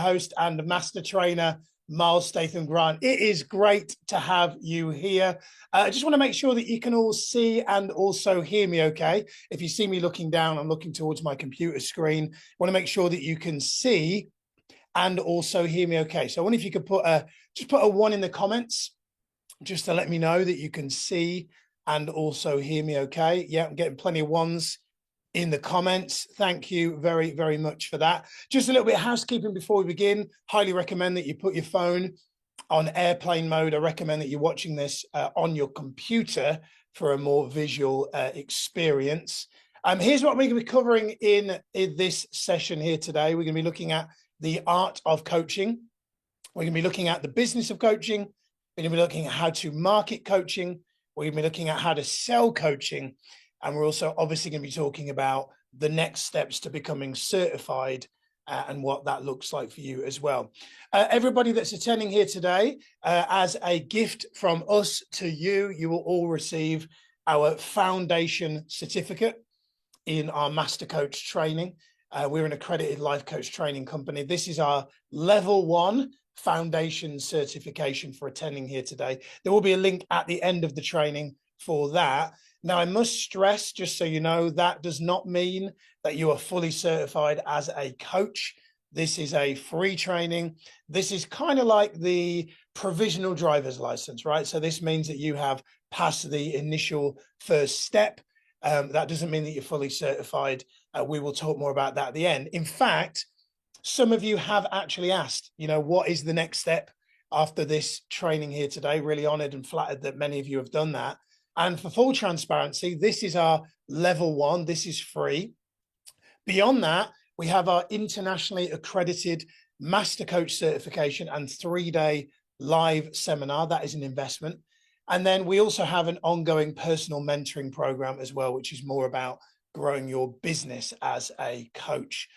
Host and master trainer, Miles Statham Grant. It is great to have you here. I just want to make sure that you can all see and also hear me okay. If you see me looking down, I'm looking towards my computer screen. I want to make sure that you can see and also hear me okay. So I wonder if you could just put a 1 in the comments, just to let me know that you can see and also hear me okay. Yeah, I'm getting plenty of 1s in the comments. Thank you very, very much for that. Just a little bit of housekeeping before we begin. Highly recommend that you put your phone on airplane mode. I recommend that you're watching this on your computer for a more visual experience. Here's what we're going to be covering in this session here today. We're going to be looking at the art of coaching. We're going to be looking at the business of coaching. We're going to be looking at how to market coaching. We're going to be looking at how to sell coaching. And we're also obviously going to be talking about the next steps to becoming certified and what that looks like for you as well. Everybody that's attending here today, as a gift from us to you, you will all receive our foundation certificate in our Master Coach training. We're an accredited life coach training company. This is our level 1 foundation certification for attending here today. There will be a link at the end of the training for that. Now, I must stress, just so you know, that does not mean that you are fully certified as a coach. This is a free training. This is kind of like the provisional driver's license, right? So this means that you have passed the initial first step. That doesn't mean that you're fully certified. We will talk more about that at the end. In fact, some of you have actually asked, what is the next step after this training here today? Really honored and flattered that many of you have done that. And for full transparency, this is our level 1. This is free. Beyond that, we have our internationally accredited Master Coach certification and 3-day live seminar. That is an investment. And then we also have an ongoing personal mentoring program as well, which is more about growing your business as a coach.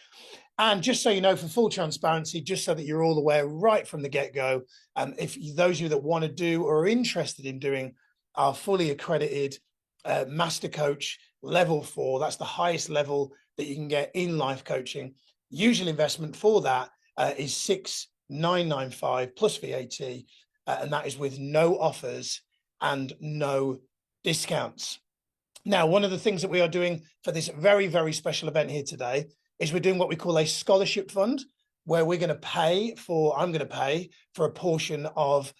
And just so you know, for full transparency, just so that you're all aware right from the get-go, if those of you that want to do or are interested in doing our fully accredited Master Coach level 4, that's the highest level that you can get in life coaching. Usual investment for that is $6,995 plus VAT, and that is with no offers and no discounts. Now, one of the things that we are doing for this very, very special event here today is we're doing what we call a scholarship fund, where I'm going to pay for a portion of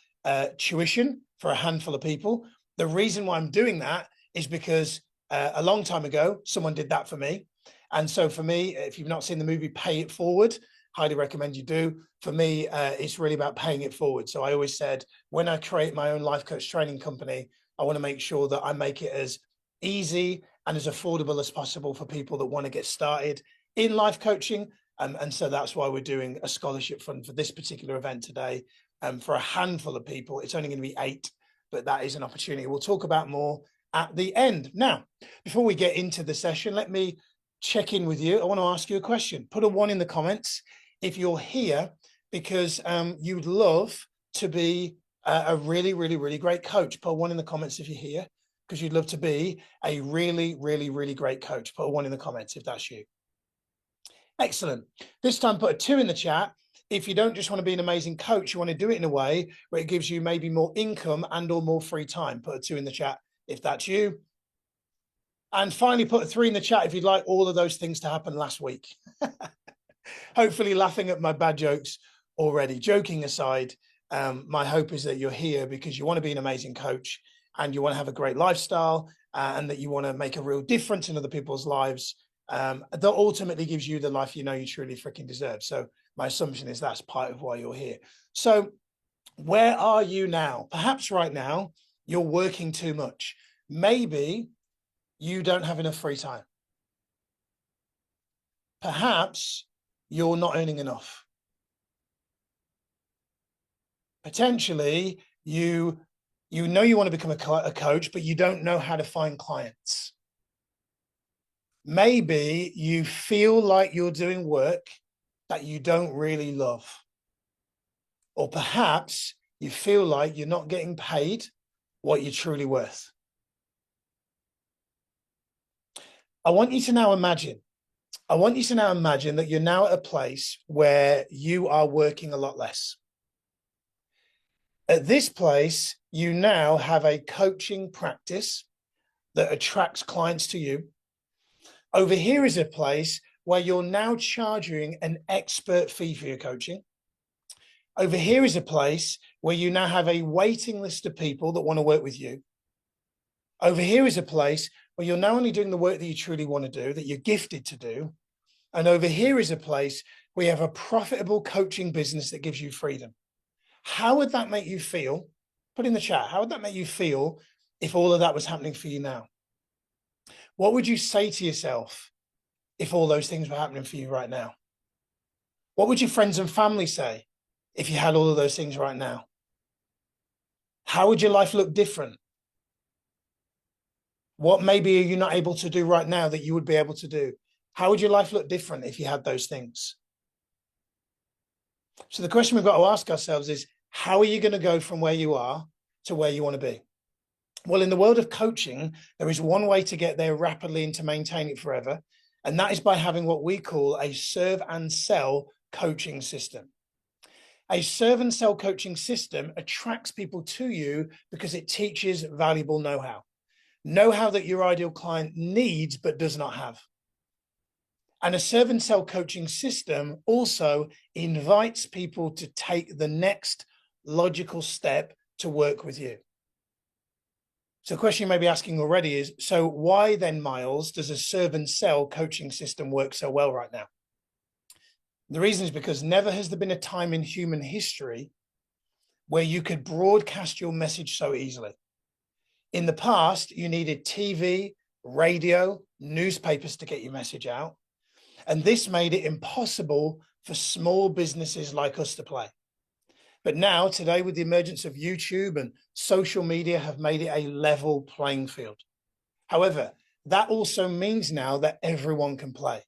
tuition for a handful of people. The reason why I'm doing that is because a long time ago, someone did that for me. And so for me, if you've not seen the movie Pay It Forward, highly recommend you do. For me, it's really about paying it forward. So I always said, when I create my own life coach training company, I want to make sure that I make it as easy and as affordable as possible for people that want to get started in life coaching. And so that's why we're doing a scholarship fund for this particular event today. For a handful of people, it's only going to be 8, but that is an opportunity. We'll talk about more at the end. Now, before we get into the session, let me check in with you. I want to ask you a question. Put a 1 in the comments if you're here because you'd love to be a really, really, really great coach. Put a 1 in the comments if you're here because you'd love to be a really, really, really great coach. Put a 1 in the comments if that's you. Excellent. This time, put a 2 in the chat. If you don't just want to be an amazing coach, you want to do it in a way where it gives you maybe more income and or more free time. Put a 2 in the chat if that's you. And finally, put a 3 in the chat if you'd like all of those things to happen last week. Hopefully laughing at my bad jokes already. Joking aside, my hope is that you're here because you want to be an amazing coach and you want to have a great lifestyle and that you want to make a real difference in other people's lives that ultimately gives you the life you truly freaking deserve. So my assumption is that's part of why you're here. So where are you now? Perhaps right now you're working too much. Maybe you don't have enough free time. Perhaps you're not earning enough. Potentially you know you want to become a coach, but you don't know how to find clients. Maybe you feel like you're doing work that you don't really love. Or perhaps you feel like you're not getting paid what you're truly worth. I want you to now imagine I want you to now imagine that you're now at a place where you are working a lot less. At this place, you now have a coaching practice that attracts clients to you. Over here is a place where you're now charging an expert fee for your coaching. Over here is a place where you now have a waiting list of people that want to work with you. Over here is a place where you're now only doing the work that you truly want to do, that you're gifted to do. And over here is a place where you have a profitable coaching business that gives you freedom. How would that make you feel? Put in the chat, how would that make you feel if all of that was happening for you now? What would you say to yourself if all those things were happening for you right now? What would your friends and family say if you had all of those things right now? How would your life look different? What maybe are you not able to do right now that you would be able to do? How would your life look different if you had those things? So the question we've got to ask ourselves is, how are you going to go from where you are to where you want to be? Well, in the world of coaching, there is one way to get there rapidly and to maintain it forever. And that is by having what we call a serve and sell coaching system. A serve and sell coaching system attracts people to you because it teaches valuable know-how. Know-how that your ideal client needs but does not have. And a serve and sell coaching system also invites people to take the next logical step to work with you. So the question you may be asking already is, so why then, Miles, does a serve and sell coaching system work so well right now? The reason is because never has there been a time in human history where you could broadcast your message so easily. In the past, you needed TV, radio, newspapers to get your message out. And this made it impossible for small businesses like us to play. But now, today, with the emergence of YouTube and social media, have made it a level playing field. However, that also means now that everyone can play.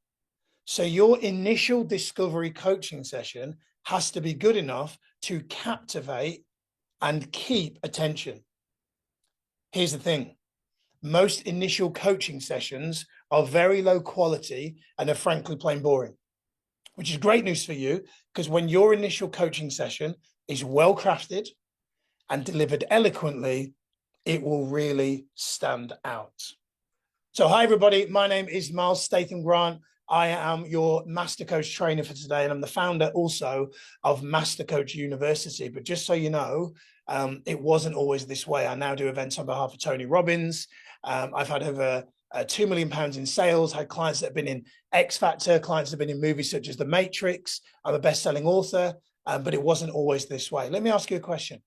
So your initial discovery coaching session has to be good enough to captivate and keep attention. Here's the thing. Most initial coaching sessions are very low quality and are frankly plain boring, which is great news for you, because when your initial coaching session is well crafted and delivered eloquently, it will really stand out. So hi, everybody. My name is Miles Statham Grant. I am your Master Coach trainer for today, and I'm the founder also of Master Coach University. But just so you know, it wasn't always this way. I now do events on behalf of Tony Robbins. I've had over £2 million in sales, had clients that have been in X Factor, clients that have been in movies such as The Matrix. I'm a best-selling author, but it wasn't always this way. Let me ask you a question.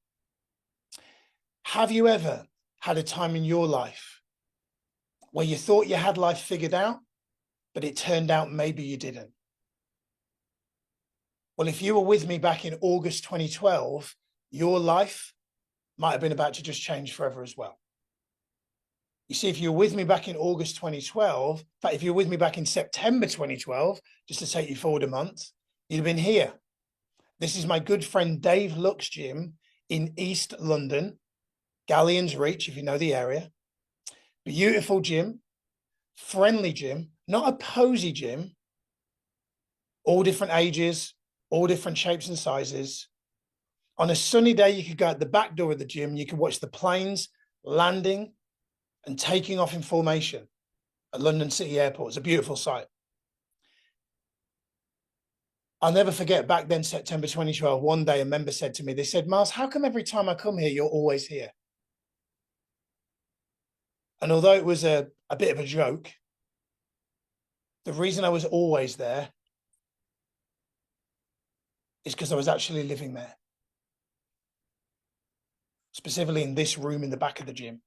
Have you ever had a time in your life where you thought you had life figured out, but it turned out maybe you didn't? Well, if you were with me back in August 2012, your life might have been about to just change forever as well. You see, if you were with me back in August 2012, in fact, if you were with me back in September 2012, just to take you forward a month, you'd have been here. This is my good friend Dave Luck's gym in East London, Galleon's Reach, if you know the area. Beautiful gym, friendly gym, not a posy gym, all different ages, all different shapes and sizes. On a sunny day, you could go out the back door of the gym, you could watch the planes landing and taking off in formation at London City Airport. It's a beautiful sight. I'll never forget back then, September 2012, one day a member said to me, they said, Miles, how come every time I come here, you're always here? And although it was a bit of a joke, the reason I was always there is because I was actually living there. Specifically in this room in the back of the gym.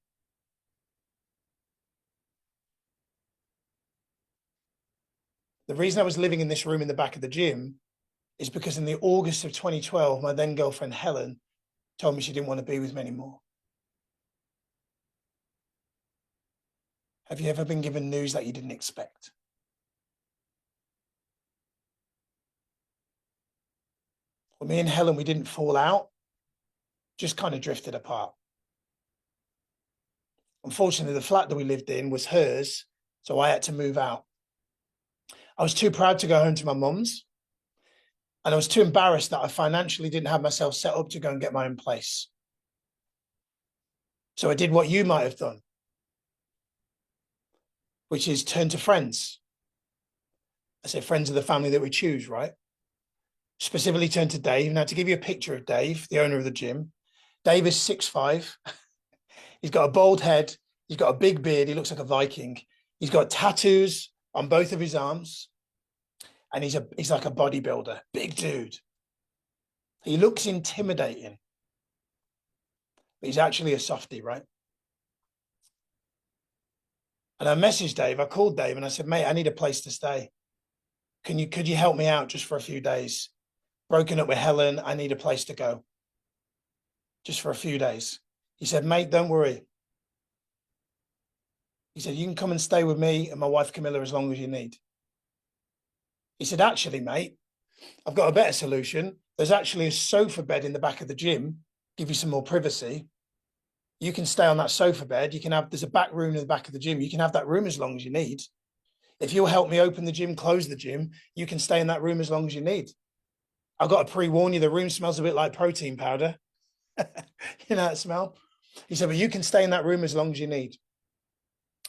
The reason I was living in this room in the back of the gym is because in the August of 2012, my then girlfriend Helen told me she didn't want to be with me anymore. Have you ever been given news that you didn't expect? Well, me and Helen, we didn't fall out, just kind of drifted apart. Unfortunately, the flat that we lived in was hers, so I had to move out. I was too proud to go home to my mum's. And I was too embarrassed that I financially didn't have myself set up to go and get my own place. So I did what you might have done, which is turn to friends. I say friends of the family that we choose, right? Specifically turn to Dave. Now, to give you a picture of Dave, the owner of the gym, Dave is 6'5". He's got a bald head. He's got a big beard. He looks like a Viking. He's got tattoos on both of his arms. And he's like a bodybuilder, big dude. He looks intimidating, but he's actually a softie, right? And I messaged Dave. I called Dave and I said, mate, I need a place to stay. Could you help me out just for a few days? Broken up with Helen. I need a place to go just for a few days. He said, mate, don't worry. He said, you can come and stay with me and my wife, Camilla, as long as you need. He said, actually, mate, I've got a better solution. There's actually a sofa bed in the back of the gym, give you some more privacy. You can stay on that sofa bed. There's a back room in the back of the gym. You can have that room as long as you need. If you'll help me open the gym, close the gym, you can stay in that room as long as you need. I've got to pre-warn you, the room smells a bit like protein powder. You know that smell? He said, but you can stay in that room as long as you need.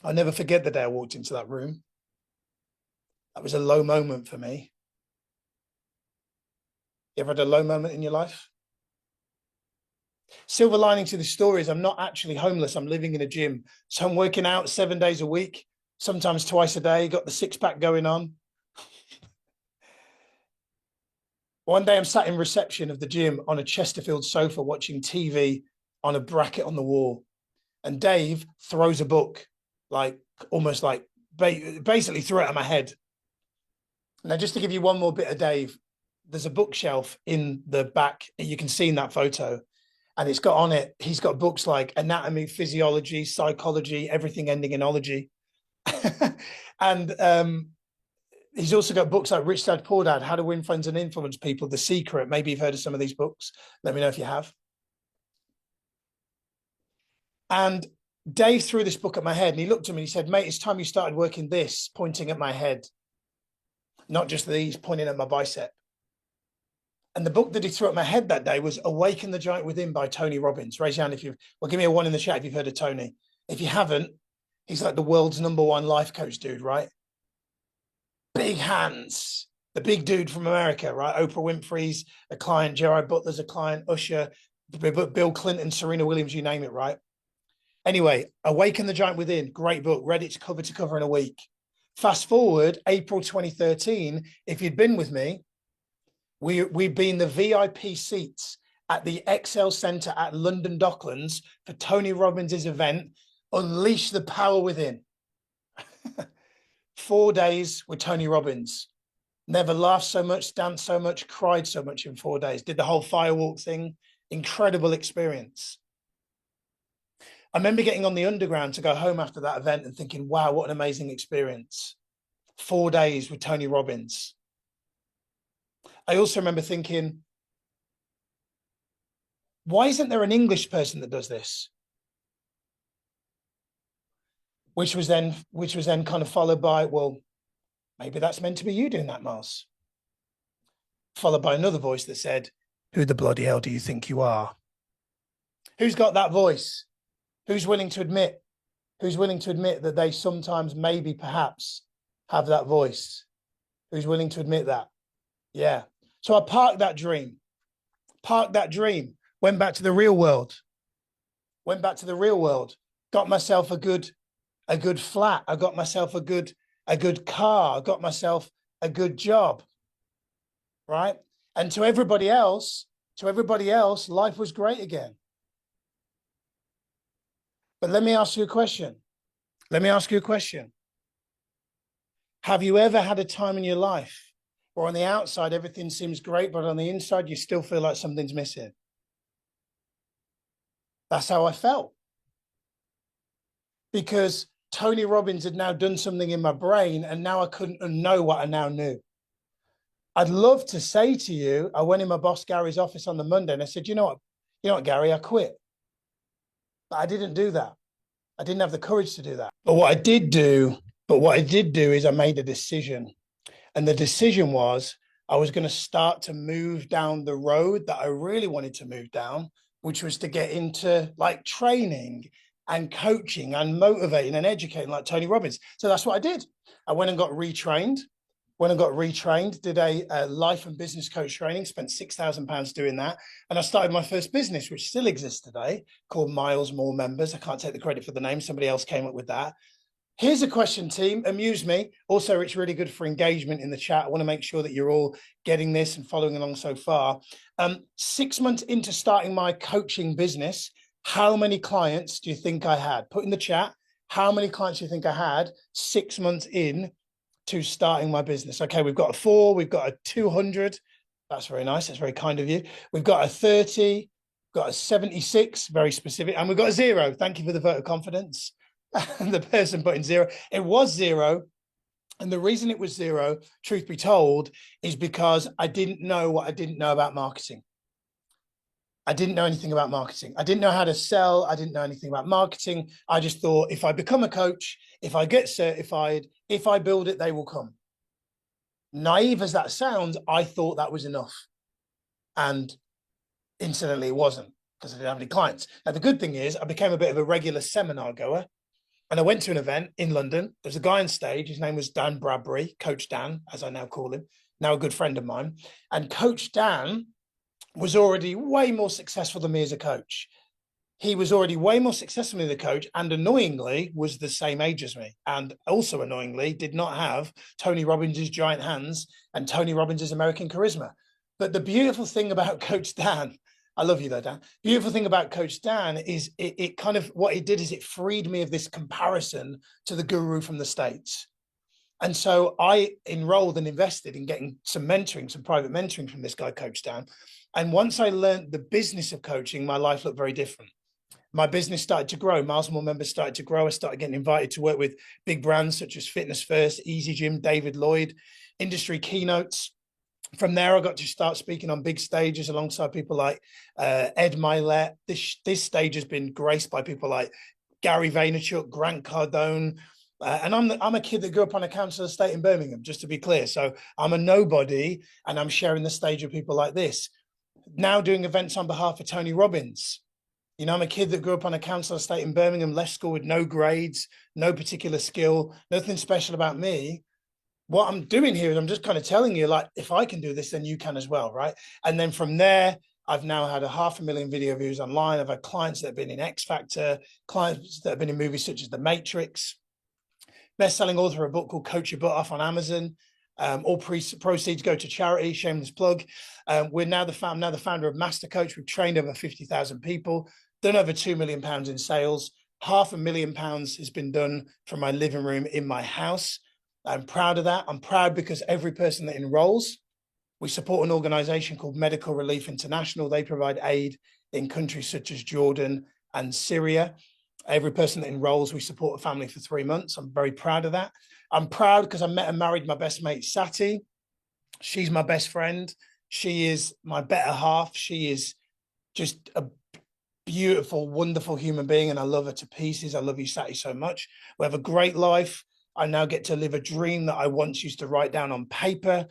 I'll never forget the day I walked into that room. That was a low moment for me. You ever had a low moment in your life? Silver lining to the story is I'm not actually homeless. I'm living in a gym. So I'm working out 7 days a week, sometimes twice a day, got the six-pack going on. One day I'm sat in reception of the gym on a Chesterfield sofa watching TV on a bracket on the wall. And Dave throws a book, almost like basically threw it at my head. Now, just to give you one more bit of Dave, there's a bookshelf in the back. You can see in that photo. And it's got on it, he's got books like anatomy, physiology, psychology, everything ending in ology. And he's also got books like Rich Dad, Poor Dad, How to Win Friends and Influence People, The Secret. Maybe you've heard of some of these books. Let me know if you have. And Dave threw this book at my head and he looked at me and he said, mate, it's time you started working this, pointing at my head. Not just these, pointing at my bicep. And the book that he threw at my head that day was Awaken the Giant Within by Tony Robbins. Raise your hand if give me a 1 in the chat if you've heard of Tony. If you haven't, he's like the world's #1 life coach dude, right? Big hands, the big dude from America, right? Oprah Winfrey's a client, Gerard Butler's a client, Usher, Bill Clinton, Serena Williams, you name it, right? Anyway, Awaken the Giant Within, great book, read it cover to cover in a week. Fast forward, April 2013, if you'd been with me, we'd be in the VIP seats at the Excel Centre at London Docklands for Tony Robbins' event, Unleash the Power Within. 4 days with Tony Robbins. Never laughed so much, danced so much, cried so much in 4 days. Did the whole firewalk thing. Incredible experience. I remember getting on the underground to go home after that event and thinking, wow, what an amazing experience. 4 days with Tony Robbins. I also remember thinking, why isn't there an English person that does this? Which was then kind of followed by, well, maybe that's meant to be you doing that, Miles. Followed by another voice that said, who the bloody hell do you think you are? Who's got that voice? Who's willing to admit that they sometimes, maybe, perhaps have that voice? Who's willing to admit that? Yeah. So I parked that dream, went back to the real world, got myself a good flat. I got myself a good car. I got myself a good job, right? And to everybody else, life was great again. But let me ask you a question. Have you ever had a time in your life where on the outside everything seems great, but on the inside you still feel like something's missing? That's how I felt. Because Tony Robbins had now done something in my brain and now I couldn't unknow what I now knew. I'd love to say to you, I went in my boss Gary's office on the Monday and I said, you know what, Gary, I quit. But I didn't do that. I didn't have the courage to do that. But what I did do is I made a decision. And the decision was I was going to start to move down the road that I really wanted to move down, which was to get into like training and coaching and motivating and educating like Tony Robbins. So that's what I did. I went and got retrained. Did a life and business coach training, spent £6,000 doing that. And I started my first business, which still exists today, called Miles More Members. I can't take the credit for the name. Somebody else came up with that. Here's a question, team. Amuse me. Also, it's really good for engagement in the chat. I want to make sure that you're all getting this and following along so far. 6 months into starting my coaching business, how many clients do you think I had? Put in the chat, how many clients do you think I had 6 months in to starting my business? Okay, we've got a 4, we've got a 200. That's very nice. That's very kind of you. We've got a 30, got a 76, very specific, and we've got a 0. Thank you for the vote of confidence. And the person putting 0, it was 0. And the reason it was 0, truth be told, is because I didn't know what I didn't know about marketing. I didn't know anything about marketing. I didn't know how to sell. I didn't know anything about marketing. I just thought if I become a coach, if I get certified, if I build it, they will come. Naive as that sounds, I thought that was enough. And incidentally, it wasn't, because I didn't have any clients. Now, the good thing is I became a bit of a regular seminar goer. And I went to an event in London. There was a guy on stage. His name was Dan Bradbury, Coach Dan, as I now call him, now a good friend of mine. And Coach Dan was already way more successful than me as a coach. He was already way more successful than me as a coach, and annoyingly was the same age as me. And also annoyingly did not have Tony Robbins' giant hands and Tony Robbins' American charisma. But the beautiful thing about Coach Dan, I love you though, Dan. Beautiful thing about Coach Dan is it kind of, what it did is it freed me of this comparison to the guru from the States. And so I enrolled and invested in getting some mentoring, some private mentoring from this guy, Coach Dan. And once I learned the business of coaching, my life looked very different. My business started to grow. Miles More Members started to grow. I started getting invited to work with big brands such as Fitness First, Easy Gym, David Lloyd, industry keynotes. From there, I got to start speaking on big stages alongside people like Ed Milet. This stage has been graced by people like Gary Vaynerchuk, Grant Cardone. And I'm a kid that grew up on a council estate in Birmingham, just to be clear. So I'm a nobody, and I'm sharing the stage with people like this. Now doing events on behalf of Tony Robbins. You know, I'm a kid that grew up on a council estate in Birmingham, left school with no grades, no particular skill, nothing special about me. What I'm doing here is I'm just kind of telling you, like, if I can do this, then you can as well, right? And then from there, I've now had 500,000 video views online. I've had clients that have been in X Factor, clients that have been in movies such as The Matrix, best-selling author of a book called Coach Your Butt Off on Amazon. All proceeds go to charity, shameless plug. We're now the founder of Master Coach. We've trained over 50,000 people, done over £2 million in sales. £500,000 has been done from my living room in my house. I'm proud of that. I'm proud because every person that enrolls, we support an organization called Medical Relief International. They provide aid in countries such as Jordan and Syria. Every person that enrolls, we support a family for 3 months. I'm very proud of that. I'm proud because I met and married my best mate, Sati. She's my best friend. She is my better half. She is just a beautiful, wonderful human being, and I love her to pieces. I love you, Sati, so much. We have a great life. I now get to live a dream that I once used to write down on paper.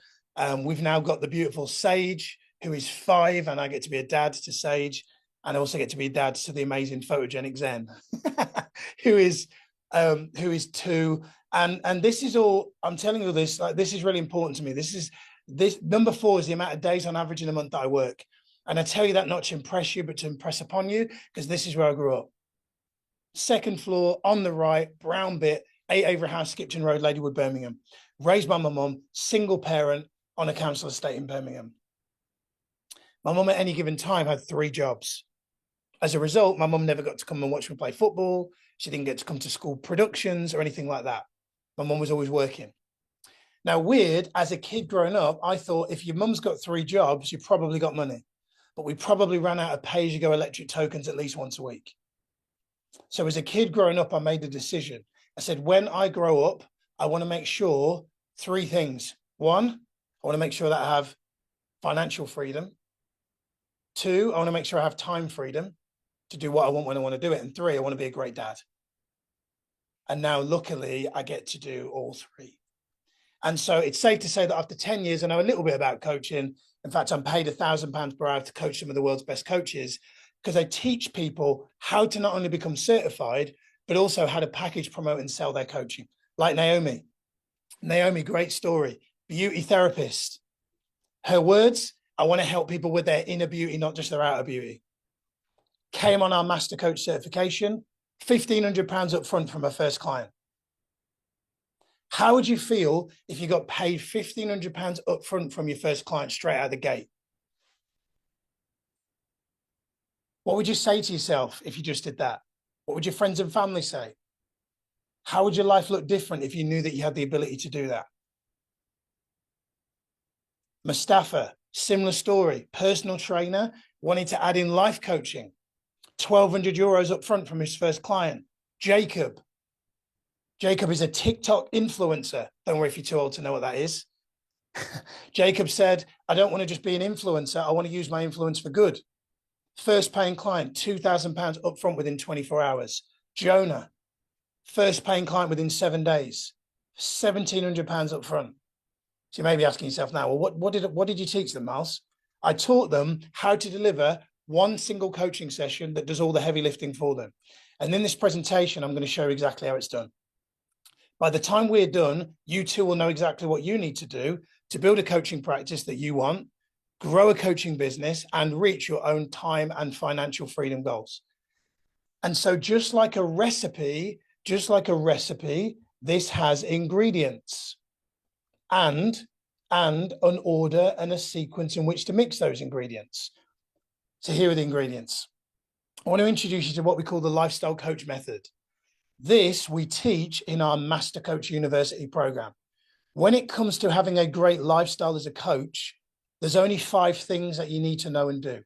We've now got the beautiful Sage, who is 5, and I get to be a dad to Sage. And I also get to be a dad to the amazing photogenic Zen, who is 2. And this is all, I'm telling you this, like, this is really important to me. This number 4 is the amount of days on average in a month that I work. And I tell you that not to impress you, but to impress upon you, because this is where I grew up. 2nd floor on the right, brown bit, 8 Avery House, Skipton Road, Ladywood, Birmingham. Raised by my mum, single parent on a council estate in Birmingham. My mum at any given time had 3 jobs. As a result, my mum never got to come and watch me play football. She didn't get to come to school productions or anything like that. My mum was always working. Now, weird, as a kid growing up, I thought if your mum's got 3 jobs, you probably got money. But we probably ran out of pay-as-you-go electric tokens at least once a week. So as a kid growing up, I made a decision. I said, when I grow up, I want to make sure 3 things. 1, I want to make sure that I have financial freedom. 2, I want to make sure I have time freedom to do what I want when I want to do it. And 3, I want to be a great dad. And now, luckily, I get to do all 3. And so it's safe to say that after 10 years, I know a little bit about coaching. In fact, I'm paid £1,000 per hour to coach some of the world's best coaches, because I teach people how to not only become certified, but also how to package, promote, and sell their coaching. Like Naomi. Naomi, great story. Beauty therapist. Her words, I want to help people with their inner beauty, not just their outer beauty. Came on our Master Coach certification, £1,500 up front from her first client. How would you feel if you got paid £1,500 up front from your first client straight out of the gate? What would you say to yourself if you just did that? What would your friends and family say? How would your life look different if you knew that you had the ability to do that? Mustafa, similar story, personal trainer, wanting to add in life coaching, €1,200 up front from his first client. Jacob is a TikTok influencer. Don't worry if you're too old to know what that is. Jacob said, I don't want to just be an influencer. I want to use my influence for good. First paying client, £2,000 up front within 24 hours. Jonah, first paying client within 7 days, £1,700 up front. So you may be asking yourself now, well, what did you teach them, Miles? I taught them how to deliver one single coaching session that does all the heavy lifting for them. And in this presentation, I'm going to show you exactly how it's done. By the time we're done, you too will know exactly what you need to do to build a coaching practice that you want, grow a coaching business, and reach your own time and financial freedom goals. And so just like a recipe, this has ingredients and an order and a sequence in which to mix those ingredients. So here are the ingredients. I want to introduce you to what we call the lifestyle coach method. This we teach in our Master Coach University program. When it comes to having a great lifestyle as a coach, there's only 5 things that you need to know and do.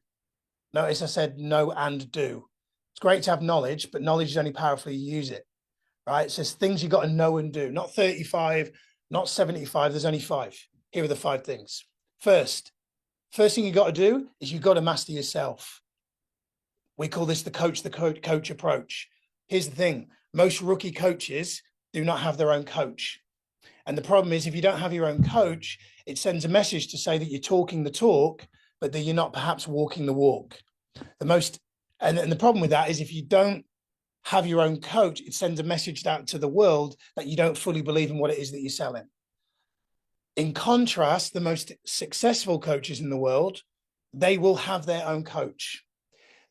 Notice I said know and do. It's great to have knowledge, but knowledge is only powerful if you use it, right? So it's things you got to know and do, not 35, not 75, there's only 5. Here are the 5 things. First thing you got to do is you've got to master yourself. We call this the coach approach. Here's the thing. Most rookie coaches do not have their own coach. And the problem is if you don't have your own coach, it sends a message to say that you're talking the talk, but that you're not perhaps walking the walk. And the problem with that is if you don't have your own coach, it sends a message out to the world that you don't fully believe in what it is that you're selling. In contrast, the most successful coaches in the world, they will have their own coach.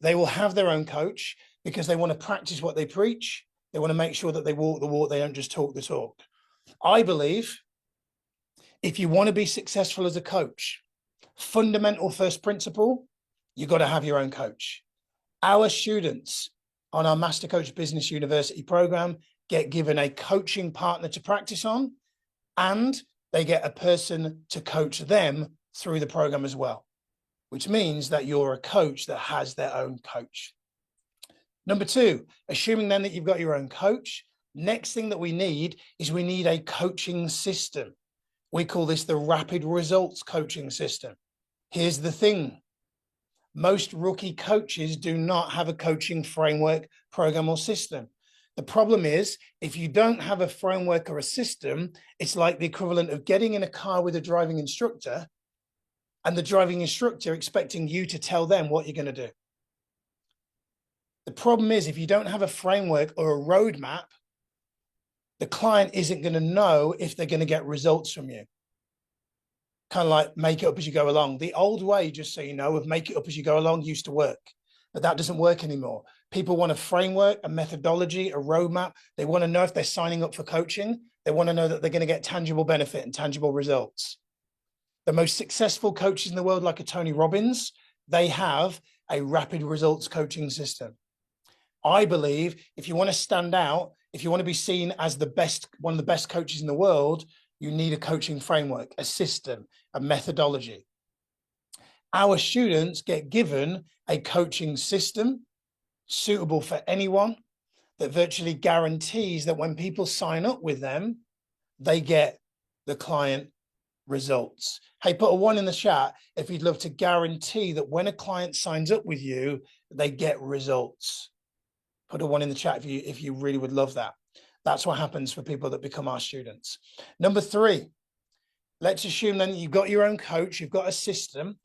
They will have their own coach because they want to practice what they preach. They want to make sure that they walk the walk. They don't just talk the talk. I believe if you want to be successful as a coach, fundamental first principle, you've got to have your own coach. Our students on our Master Coach Business University program get given a coaching partner to practice on, and they get a person to coach them through the program as well, which means that you're a coach that has their own coach. Number 2, assuming then that you've got your own coach, next thing that we need is we need a coaching system. We call this the rapid results coaching system. Here's the thing. Most rookie coaches do not have a coaching framework, program, or system. The problem is, if you don't have a framework or a system, it's like the equivalent of getting in a car with a driving instructor and the driving instructor expecting you to tell them what you're going to do. The problem is, if you don't have a framework or a roadmap, the client isn't going to know if they're going to get results from you. Kind of like make it up as you go along. The old way, just so you know, of make it up as you go along used to work, but that doesn't work anymore. People want a framework, a methodology, a roadmap. They want to know if they're signing up for coaching. They want to know that they're going to get tangible benefit and tangible results. The most successful coaches in the world, like a Tony Robbins, they have a rapid results coaching system. I believe if you want to stand out, if you want to be seen as the best, one of the best coaches in the world, you need a coaching framework, a system, a methodology. Our students get given a coaching system suitable for anyone that virtually guarantees that when people sign up with them, they get the client results. Hey, put a 1 in the chat if you'd love to guarantee that when a client signs up with you, they get results. Put a 1 in the chat if you really would love that. That's what happens for people that become our students. Number 3, Let's assume then that you've got your own coach, you've got a system.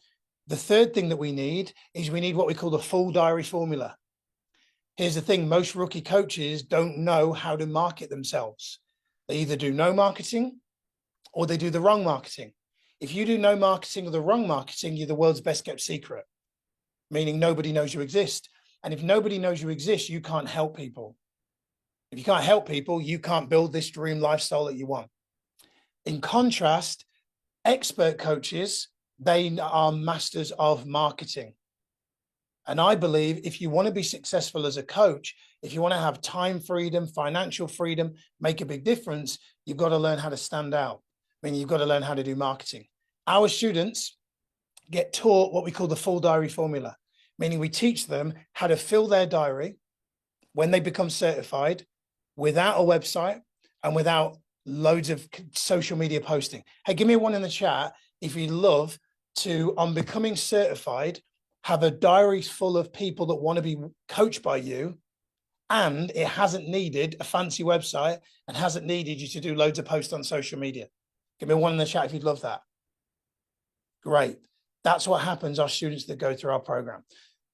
The third thing that we need is we need what we call the full diary formula. Here's the thing, most rookie coaches don't know how to market themselves. They either do no marketing or they do the wrong marketing. If you do no marketing or the wrong marketing, you're the world's best kept secret, meaning nobody knows you exist. And if nobody knows you exist, you can't help people. If you can't help people, you can't build this dream lifestyle that you want. In contrast, expert coaches, they are masters of marketing. And I believe if you want to be successful as a coach, if you want to have time freedom, financial freedom, make a big difference, you've got to learn how to stand out. I mean, you've got to learn how to do marketing. Our students get taught what we call the full diary formula, meaning we teach them how to fill their diary when they become certified without a website and without loads of social media posting. Hey, give me a one in the chat if you'd love to, on becoming certified, have a diary full of people that want to be coached by you, and it hasn't needed a fancy website and hasn't needed you to do loads of posts on social media. Give me one in the chat if you'd love that. Great. That's what happens, our students that go through our program.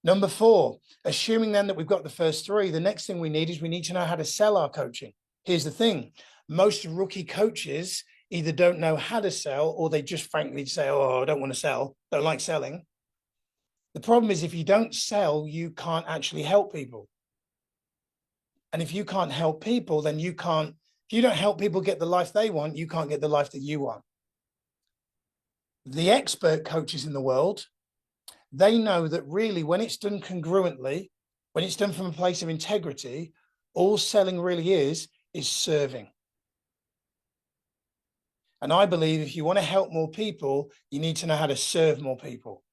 Number 4, assuming then that we've got the first 3, the next thing we need is we need to know how to sell our coaching. Here's the thing. Most rookie coaches either don't know how to sell or they just frankly say, oh, I don't want to sell, don't like selling. The problem is if you don't sell, you can't actually help people. And if you can't help people, then you can't, if you don't help people get the life they want, you can't get the life that you want. The expert coaches in the world, they know that really when it's done congruently, when it's done from a place of integrity, all selling really is serving. And I believe if you want to help more people, you need to know how to serve more people.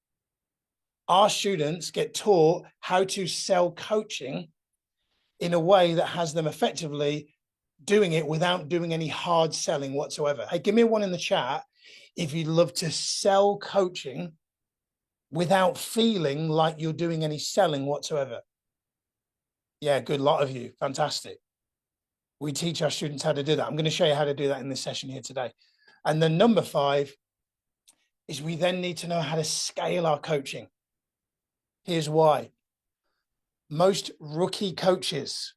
Our students get taught how to sell coaching in a way that has them effectively doing it without doing any hard selling whatsoever. Hey, give me a one in the chat if you'd love to sell coaching without feeling like you're doing any selling whatsoever. Yeah, good lot of you. Fantastic. We teach our students how to do that. I'm going to show you how to do that in this session here today. And then number 5 is we then need to know how to scale our coaching. Here's why. Most rookie coaches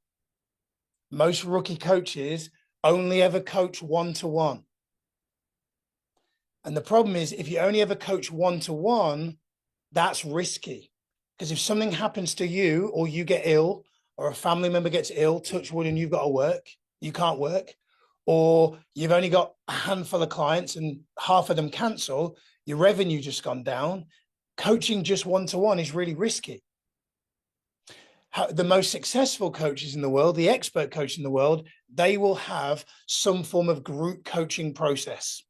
only ever coach one-to-one. And the problem is if you only ever coach one-to-one, that's risky. Because if something happens to you or you get ill or a family member gets ill, touch wood, and you've got to work, you can't work, or you've only got a handful of clients and half of them cancel, your revenue just gone down. Coaching just one-to-one is really risky. The most successful coaches in the world, the expert coach in the world, they will have some form of group coaching process.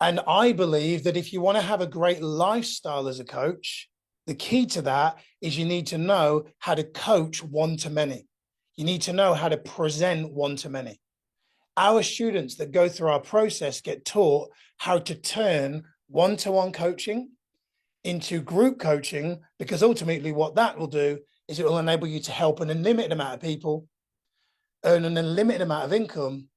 And I believe that if you want to have a great lifestyle as a coach, the key to that is you need to know how to coach one-to-many. You need to know how to present one-to-many. Our students that go through our process get taught how to turn one-to-one coaching into group coaching, because ultimately what that will do is it will enable you to help an unlimited amount of people earn an unlimited amount of income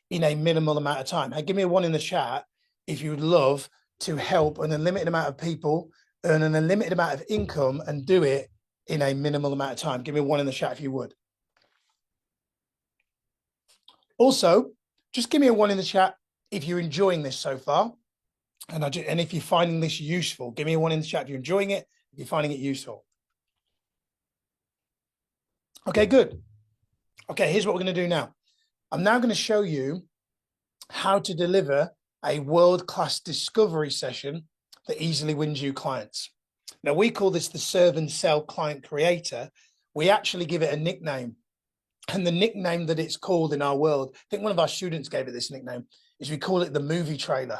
in a minimal amount of time. Hey, give me a one in the chat if you would love to help an unlimited amount of people earn an unlimited amount of income and do it in a minimal amount of time. Give me one in the chat if you would. Also, just give me a one in the chat if you're enjoying this so far. And if you're finding this useful, give me a one in the chat if you're enjoying it, if you're finding it useful. Okay, good. Okay, here's what we're going to do now. I'm now going to show you how to deliver a world-class discovery session that easily wins you clients. Now, we call this the serve and sell client creator. We actually give it a nickname. And the nickname that it's called in our world, I think one of our students gave it this nickname, is we call it the movie trailer.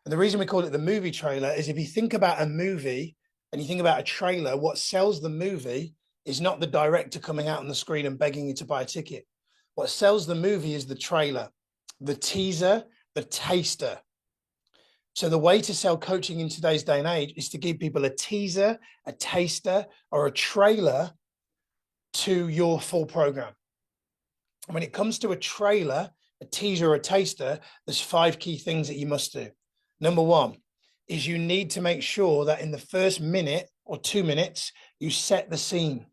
And the reason we call it the movie trailer is if you think about a movie and you think about a trailer, what sells the movie is not the director coming out on the screen and begging you to buy a ticket. What sells the movie is the trailer, the teaser, the taster. So the way to sell coaching in today's day and age is to give people a teaser, a taster, or a trailer to your full program. And when it comes to a trailer, a teaser or a taster, there's 5 key things that you must do. Number 1 is you need to make sure that in the first minute or 2 minutes, you set the scene.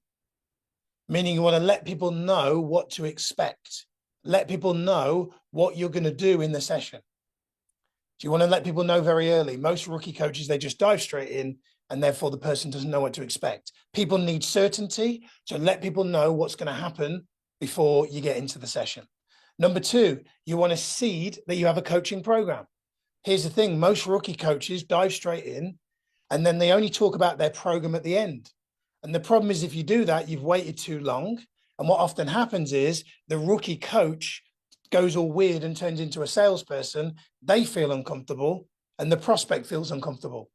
Meaning you want to let people know what to expect. Let people know what you're going to do in the session. Do you want to let people know very early? Most rookie coaches, they just dive straight in, and therefore the person doesn't know what to expect. People need certainty, so let people know what's going to happen before you get into the session. Number 2, you want to seed that you have a coaching program. Here's the thing, most rookie coaches dive straight in, and then they only talk about their program at the end. And the problem is, if you do that, you've waited too long. And what often happens is the rookie coach goes all weird and turns into a salesperson. They feel uncomfortable and the prospect feels uncomfortable.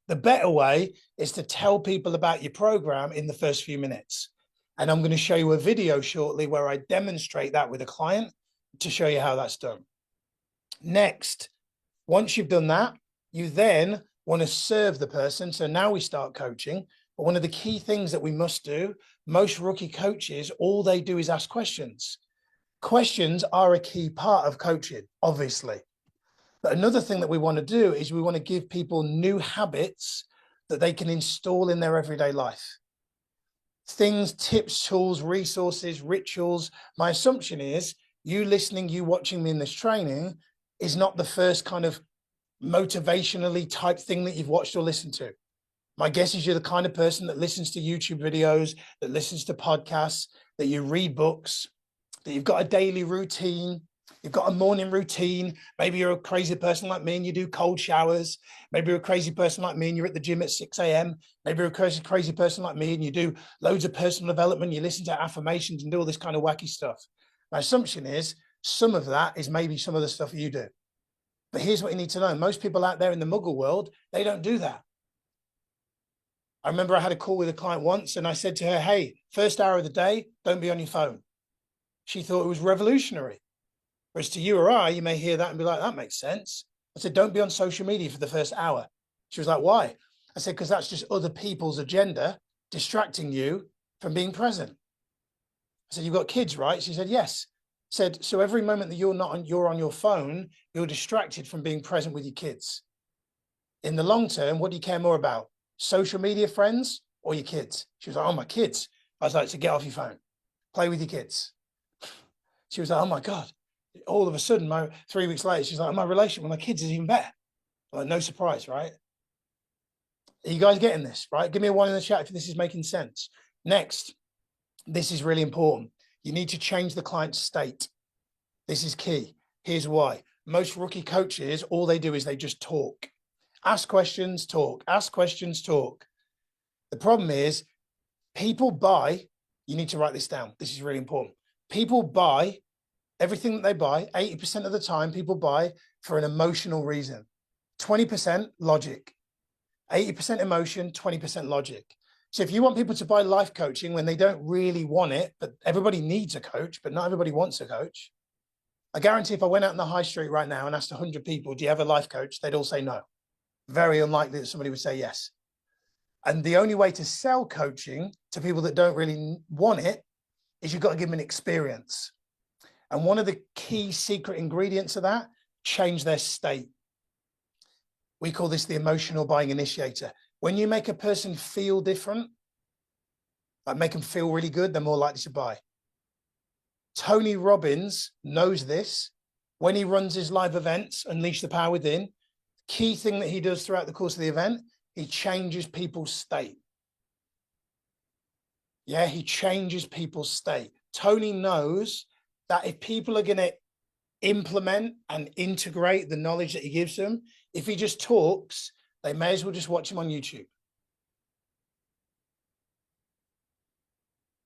The better way is to tell people about your program in the first few minutes. And I'm going to show you a video shortly where I demonstrate that with a client to show you how that's done. Next, once you've done that, you then want to serve the person. So now we start coaching. But one of the key things that we must do, most rookie coaches, all they do is ask questions. Questions are a key part of coaching, obviously. But another thing that we want to do is we want to give people new habits that they can install in their everyday life. Things, tips, tools, resources, rituals. My assumption is you listening, you watching me in this training is not the first kind of motivationally type thing that you've watched or listened to. My guess is you're the kind of person that listens to YouTube videos, that listens to podcasts, that you read books, that you've got a daily routine, you've got a morning routine. Maybe you're a crazy person like me and you do cold showers. Maybe you're a crazy person like me and you're at the gym at 6 a.m. Maybe you're a crazy person like me and you do loads of personal development. You listen to affirmations and do all this kind of wacky stuff. My assumption is some of that is maybe some of the stuff you do. But here's what you need to know. Most people out there in the muggle world, they don't do that. I remember I had a call with a client once and I said to her, hey, first hour of the day, don't be on your phone. She thought it was revolutionary. Whereas to you or I, you may hear that and be like, that makes sense. I said, don't be on social media for the first hour. She was like, why? I said, because that's just other people's agenda distracting you from being present. I said, you've got kids, right? She said, yes. I said, so every moment that you're on your phone, you're distracted from being present with your kids. In the long term, what do you care more about? Social media friends or your kids? She was like, oh, my kids. I was like, so get off your phone, play with your kids. She was like, oh my God. All of a sudden, 3 weeks later, she's like, my relationship with my kids is even better. I'm like, no surprise, right? Are you guys getting this, right? Give me a 1 in the chat if this is making sense. Next, this is really important. You need to change the client's state. This is key. Here's why. Most rookie coaches, all they do is they just talk. Ask questions, talk. Ask questions, talk. The problem is people buy, you need to write this down. This is really important. People buy everything that they buy, 80% of the time, people buy for an emotional reason. 20% logic, 80% emotion, 20% logic. So if you want people to buy life coaching when they don't really want it, but everybody needs a coach, but not everybody wants a coach. I guarantee if I went out in the high street right now and asked 100 people, do you have a life coach? They'd all say no. Very unlikely that somebody would say yes. And the only way to sell coaching to people that don't really want it is you've got to give them an experience. And one of the key secret ingredients of that, change their state. We call this the emotional buying initiator. When you make a person feel different, like make them feel really good, they're more likely to buy. Tony Robbins knows this. When he runs his live events, Unleash the Power Within, key thing that he does throughout the course of the event, he changes people's state. Yeah, he changes people's state. Tony knows that if people are going to implement and integrate the knowledge that he gives them, if he just talks, they may as well just watch him on YouTube.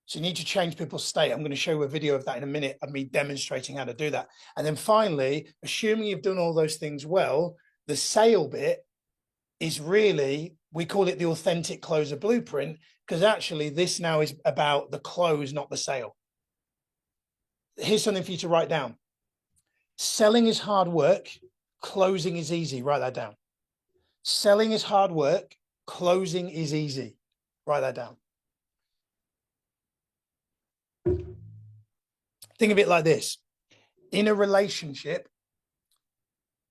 So you need to change people's state. I'm going to show you a video of that in a minute of me demonstrating how to do that. And then finally, assuming you've done all those things well, the sale bit is really, we call it the authentic closer blueprint, because actually this now is about the close, not the sale. Here's something for you to write down. Selling is hard work. Closing is easy. Write that down. Selling is hard work. Closing is easy. Write that down. Think of it like this. In a relationship,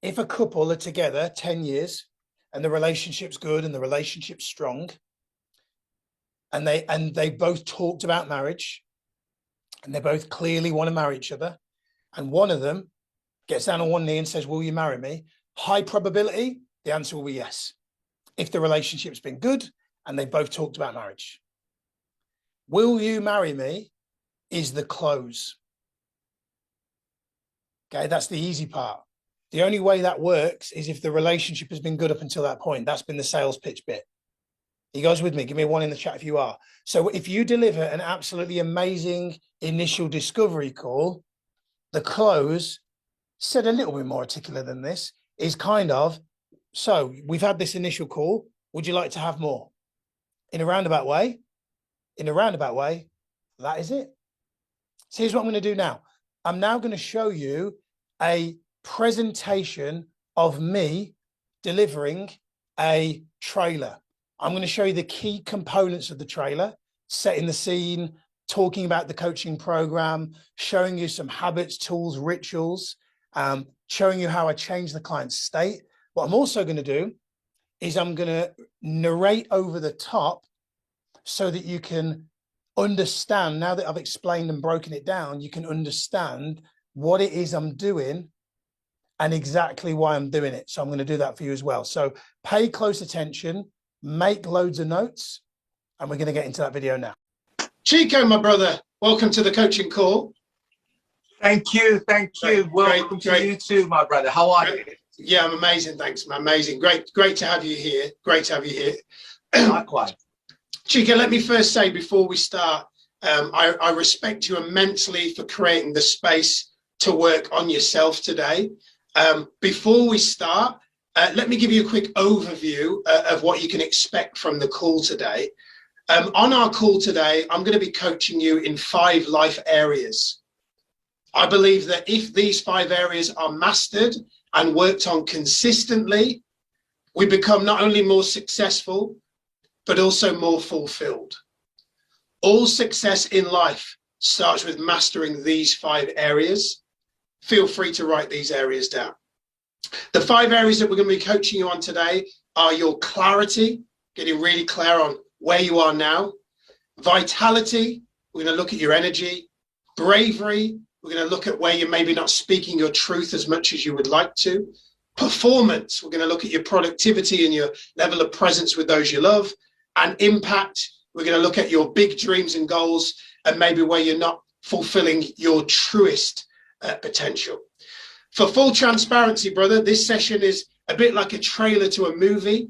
if a couple are together 10 years and the relationship's good and the relationship's strong, and they both talked about marriage and they both clearly want to marry each other, and one of them gets down on one knee and says, will you marry me? High probability, the answer will be yes. If the relationship's been good and they both talked about marriage. Will you marry me is the close. Okay, that's the easy part. The only way that works is if the relationship has been good up until that point. That's been the sales pitch bit. You guys with me? Give me a 1 in the chat if you are. So if you deliver an absolutely amazing initial discovery call, the close, said a little bit more articulate than this, is kind of, so we've had this initial call. Would you like to have more? In a roundabout way, that is it. So here's what I'm going to do now. I'm now going to show you a presentation of me delivering a trailer. I'm going to show you the key components of the trailer, setting the scene, talking about the coaching program, showing you some habits, tools, rituals, showing you how I change the client's state. What I'm also going to do is I'm going to narrate over the top so that you can understand, now that I've explained and broken it down, you can understand what it is I'm doing and exactly why I'm doing it. So I'm going to do that for you as well. So pay close attention, make loads of notes, and we're going to get into that video now. Chico, my brother, welcome to the coaching call. Thank you. Thank you. Great, welcome great. to you too, my brother. How are you? Yeah, I'm amazing. Thanks, man. Amazing. Great to have you here. Great to have you here. Likewise. Chico, let me first say before we start, I respect you immensely for creating the space to work on yourself today. Before we start, let me give you a quick overview of what you can expect from the call today. On our call today, I'm going to be coaching you in 5 life areas. I believe that if these 5 areas are mastered and worked on consistently, we become not only more successful, but also more fulfilled. All success in life starts with mastering these 5 areas. Feel free to write these areas down. The 5 areas that we're going to be coaching you on today are your clarity, getting really clear on where you are now. Vitality, we're going to look at your energy. Bravery, we're going to look at where you're maybe not speaking your truth as much as you would like to. Performance, we're going to look at your productivity and your level of presence with those you love. And impact, we're going to look at your big dreams and goals and maybe where you're not fulfilling your truest potential. For full transparency, brother, this session is a bit like a trailer to a movie,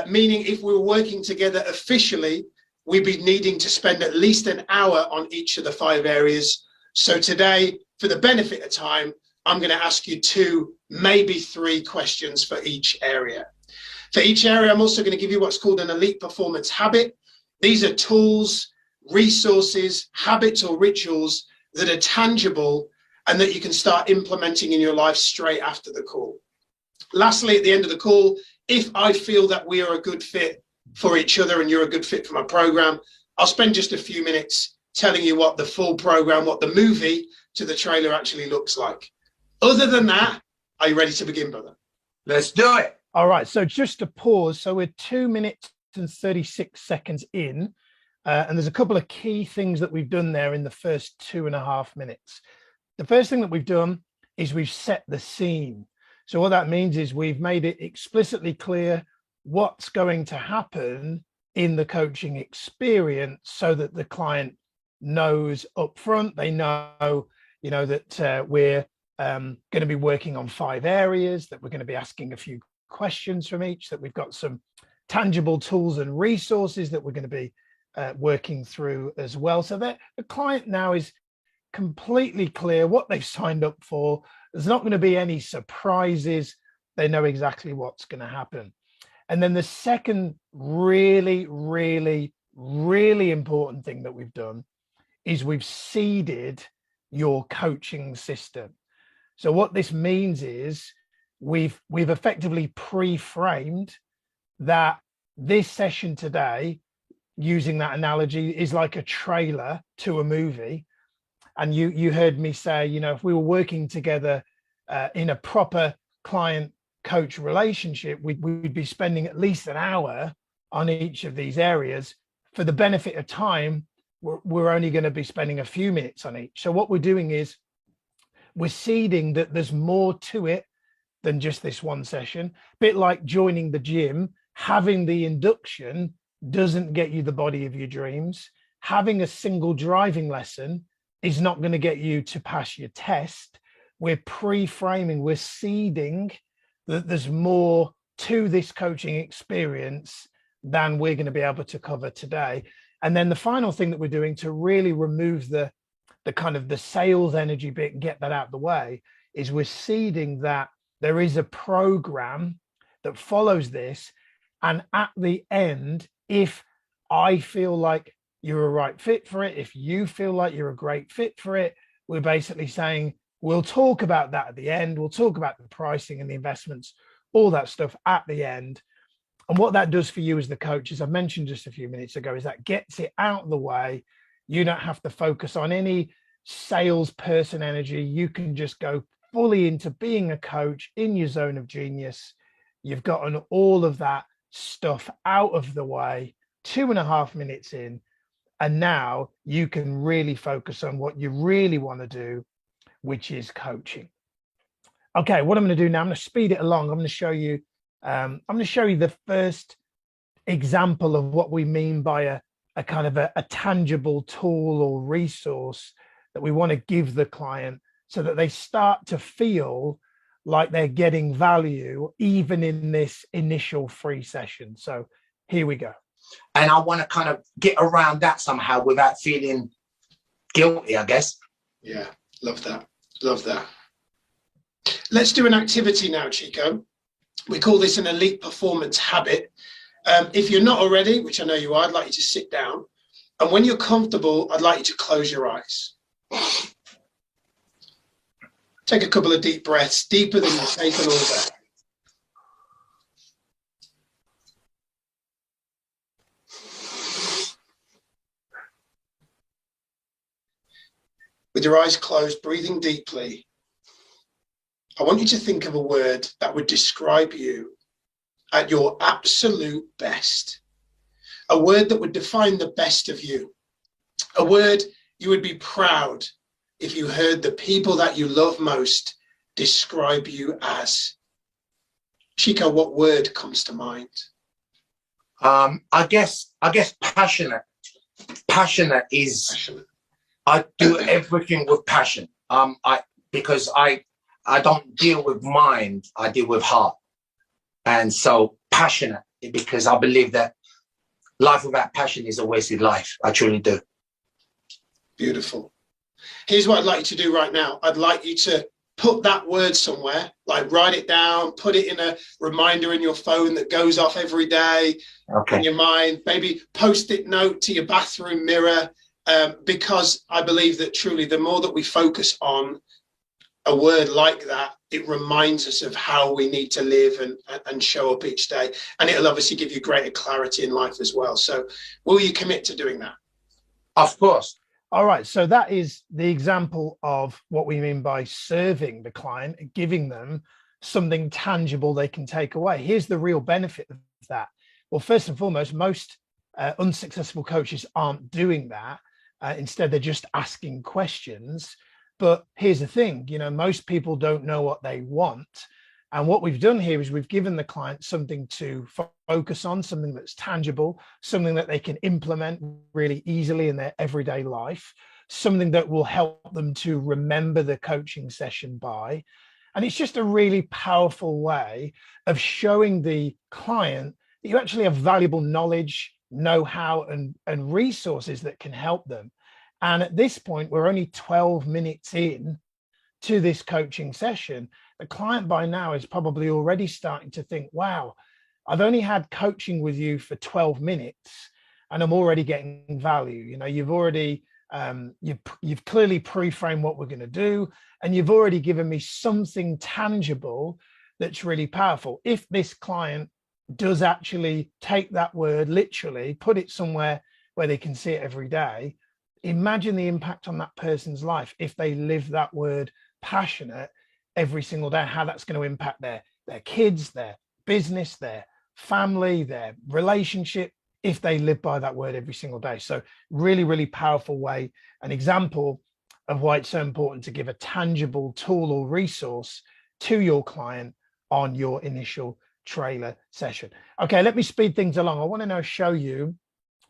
meaning if we were working together officially, we'd be needing to spend at least an hour on each of the 5 areas. So today, for the benefit of time, I'm going to ask you 2, maybe 3 questions for each area. For each area, I'm also going to give you what's called an elite performance habit. These are tools, resources, habits, or rituals that are tangible and that you can start implementing in your life straight after the call. Lastly, at the end of the call, if I feel that we are a good fit for each other and you're a good fit for my program, I'll spend just a few minutes telling you what the full program, what the movie to the trailer actually looks like. Other than that, are you ready to begin, brother? Let's do it. All right, so just to pause, so we're 2 minutes and 36 seconds in, and there's a couple of key things that we've done there in the first 2.5 minutes. The first thing that we've done is we've set the scene. So what that means is we've made it explicitly clear what's going to happen in the coaching experience so that the client knows up front, they know, that we're going to be working on 5 areas, that we're going to be asking a few questions from each, that we've got some tangible tools and resources that we're going to be working through as well. So that the client now is completely clear what they've signed up for. There's not going to be any surprises. They know exactly what's going to happen. And then the second really, really, really important thing that we've done is we've seeded your coaching system. So what this means is we've effectively pre-framed that this session today, using that analogy, is like a trailer to a movie. And you heard me say, you know, if we were working together in a proper client coach relationship, we'd be spending at least an hour on each of these areas. For the benefit of time, we're only going to be spending a few minutes on each. So what we're doing is we're seeding that there's more to it than just this one session. A bit like joining the gym, having the induction doesn't get you the body of your dreams. Having a single driving lesson is not going to get you to pass your test. We're pre-framing, we're seeding that there's more to this coaching experience than we're going to be able to cover today. And then the final thing that we're doing to really remove the kind of the sales energy bit and get that out of the way is we're seeding that there is a program that follows this. And at the end, if I feel like you're a right fit for it, if you feel like you're a great fit for it, we're basically saying, we'll talk about that at the end. We'll talk about the pricing and the investments, all that stuff at the end. And what that does for you as the coach, as I mentioned just a few minutes ago, is that gets it out of the way. You don't have to focus on any salesperson energy. You can just go fully into being a coach in your zone of genius. You've gotten all of that stuff out of the way, 2.5 minutes in, and now you can really focus on what you really want to do, which is coaching. Okay, what I'm going to do now, I'm going to speed it along. I'm going to show you the first example of what we mean by a kind of a tangible tool or resource that we want to give the client so that they start to feel like they're getting value even in this initial free session. So here we go. And I want to kind of get around that somehow without feeling guilty, I guess. Yeah, love that. Love that. Let's do an activity now, Chico. We call this an elite performance habit. If you're not already, which I know you are, I'd like you to sit down. And when you're comfortable, I'd like you to close your eyes. Take a couple of deep breaths, deeper than you've taken all day. With your eyes closed, breathing deeply, I want you to think of a word that would describe you at your absolute best. A word that would define the best of you. A word you would be proud if you heard the people that you love most describe you as. Chico, what word comes to mind? I guess passionate. Passionate is passionate. I do everything with passion. Because I don't deal with mind, I deal with heart. And so passionate, because I believe that life without passion is a wasted life. I truly do. Beautiful. Here's what I'd like you to do right now. I'd like you to put that word somewhere, like write it down, put it in a reminder in your phone that goes off every day. Okay. In your mind, maybe post-it note to your bathroom mirror, because I believe that truly the more that we focus on a word like that, it reminds us of how we need to live and show up each day. And it'll obviously give you greater clarity in life as well. So will you commit to doing that? Of course. All right, so that is the example of what we mean by serving the client and giving them something tangible they can take away. Here's the real benefit of that. Well, first and foremost, most unsuccessful coaches aren't doing that. Instead, they're just asking questions. But here's the thing, you know, most people don't know what they want. And what we've done here is we've given the client something to focus on, something that's tangible, something that they can implement really easily in their everyday life, something that will help them to remember the coaching session by. And it's just a really powerful way of showing the client that you actually have valuable knowledge, know-how, and resources that can help them. And at this point, we're only 12 minutes in to this coaching session. The client by now is probably already starting to think, wow, I've only had coaching with you for 12 minutes and I'm already getting value. You know, you've already, you've clearly pre-framed what we're going to do, and you've already given me something tangible that's really powerful. If this client does actually take that word literally, put it somewhere where they can see it every day, imagine the impact on that person's life if they live that word passionate every single day, how that's going to impact their kids, their business, their family, their relationship, if they live by that word every single day. So really, really powerful way, an example of why it's so important to give a tangible tool or resource to your client on your initial trailer session. Okay, let me speed things along. I want to now show you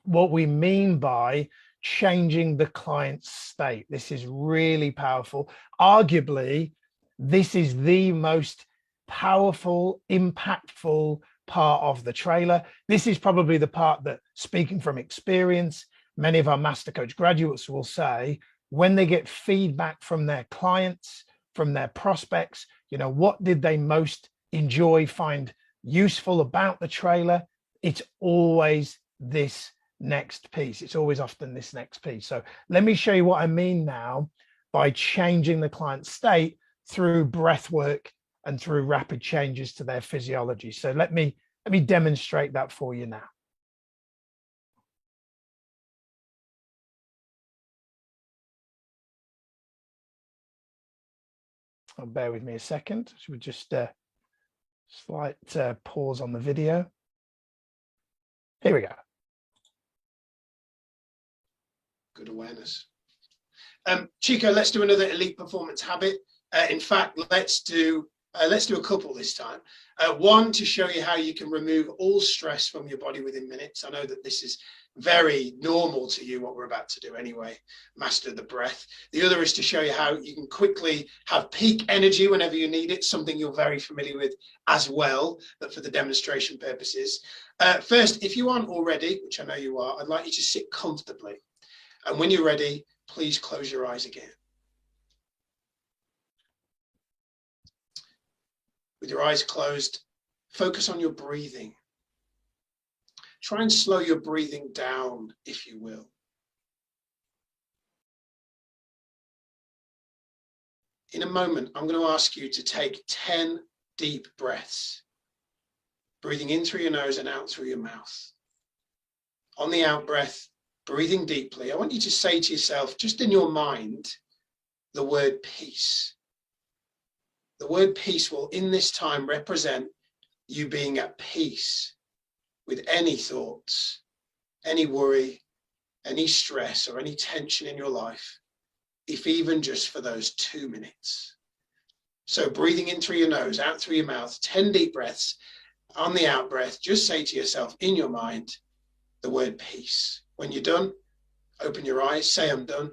what we mean by changing the client's state. This is really powerful. Arguably, this is the most powerful, impactful part of the trailer. This is probably the part that, speaking from experience, many of our Master Coach graduates will say, when they get feedback from their clients, from their prospects, you know, what did they most enjoy, find useful about the trailer? It's always this next piece. It's always often this next piece. So let me show you what I mean now by changing the client's state through breath work and through rapid changes to their physiology. So let me demonstrate that for you now. Oh, bear with me a second. Should we just slight pause on the video? Here we go. Good awareness. Chico, let's do another elite performance habit. In fact, let's do a couple this time. One, to show you how you can remove all stress from your body within minutes. I know that this is very normal to you, what we're about to do anyway, master the breath. The other is to show you how you can quickly have peak energy whenever you need it, something you're very familiar with as well, but for the demonstration purposes. First, if you aren't already, which I know you are, I'd like you to sit comfortably. And when you're ready, please close your eyes again. With your eyes closed, focus on your breathing. Try and slow your breathing down, if you will. In a moment, I'm going to ask you to take 10 deep breaths, breathing in through your nose and out through your mouth. On the out breath, breathing deeply, I want you to say to yourself, just in your mind, the word peace. The word peace will, in this time, represent you being at peace with any thoughts, any worry, any stress, or any tension in your life, if even just for those 2 minutes. So breathing in through your nose, out through your mouth, 10 deep breaths. On the out breath, just say to yourself in your mind the word peace. When you're done, open your eyes, say I'm done,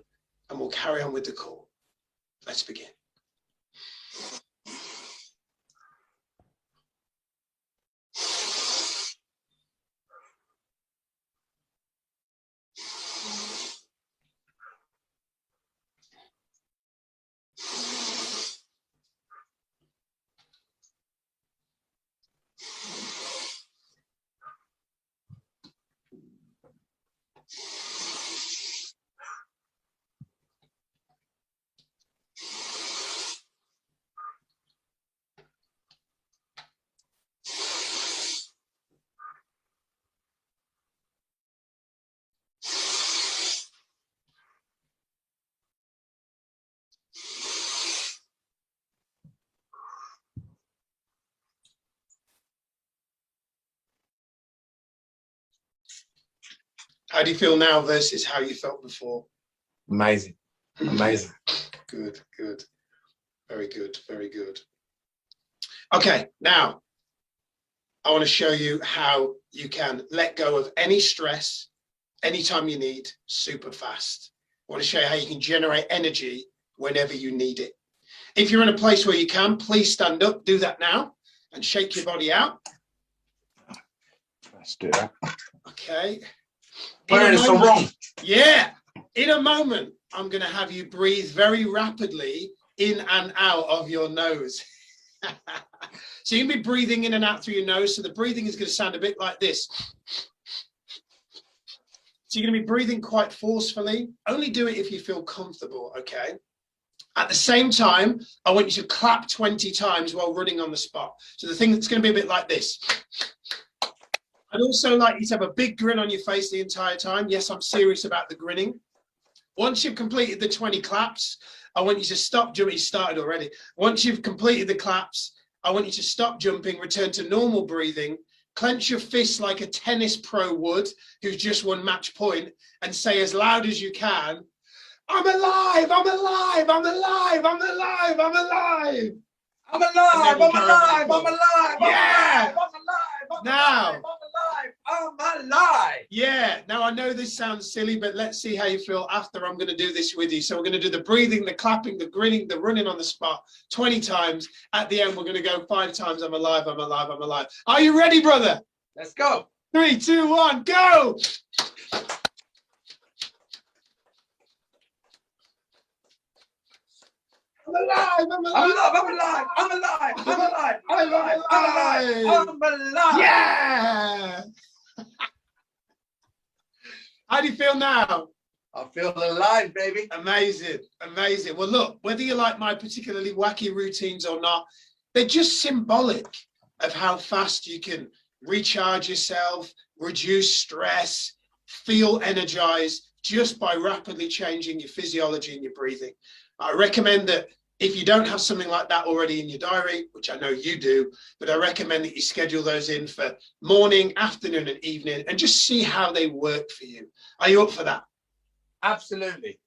and we'll carry on with the call. Let's begin. How do you feel now versus how you felt before? Amazing. Amazing. Good, good. Very good, very good. Okay, now I want to show you how you can let go of any stress anytime you need, super fast. I want to show you how you can generate energy whenever you need it. If you're in a place where you can, please stand up, do that now, and shake your body out. Let's do that. Okay. Where is so wrong? Yeah. In a moment, I'm going to have you breathe very rapidly in and out of your nose. So you can be breathing in and out through your nose. So the breathing is going to sound a bit like this. So you're going to be breathing quite forcefully. Only do it if you feel comfortable, okay? At the same time, I want you to clap 20 times while running on the spot. So the thing that's going to be a bit like this. I'd also like you to have a big grin on your face the entire time. Yes, I'm serious about the grinning. Once you've completed the 20 claps, I want you to stop jumping. You started already. Once you've completed the claps, I want you to stop jumping, return to normal breathing, clench your fists like a tennis pro would, who's just won match point, and say as loud as you can, I'm alive, I'm alive, I'm alive, I'm alive, I'm alive. I'm alive, I'm alive, I'm alive, yeah. I'm alive, now, I'm alive. Yeah, now I know this sounds silly, but let's see how you feel after I'm going to do this with you. So we're going to do the breathing, the clapping, the grinning, the running on the spot 20 times. At the end, we're going to go 5 times. I'm alive, I'm alive, I'm alive. Are you ready, brother? Let's go. 3, 2, 1, go. I'm alive, I'm alive, I'm alive, I'm alive, I'm alive, I'm alive, I'm alive, I'm alive. Yeah. How do you feel now? I feel alive, baby. Amazing, amazing. Well, look, whether you like my particularly wacky routines or not, they're just symbolic of how fast you can recharge yourself, reduce stress, feel energized just by rapidly changing your physiology and your breathing. I recommend that if you don't have something like that already in your diary, which I know you do, but I recommend that you schedule those in for morning, afternoon, and evening, and just see how they work for you. Are you up for that? Absolutely.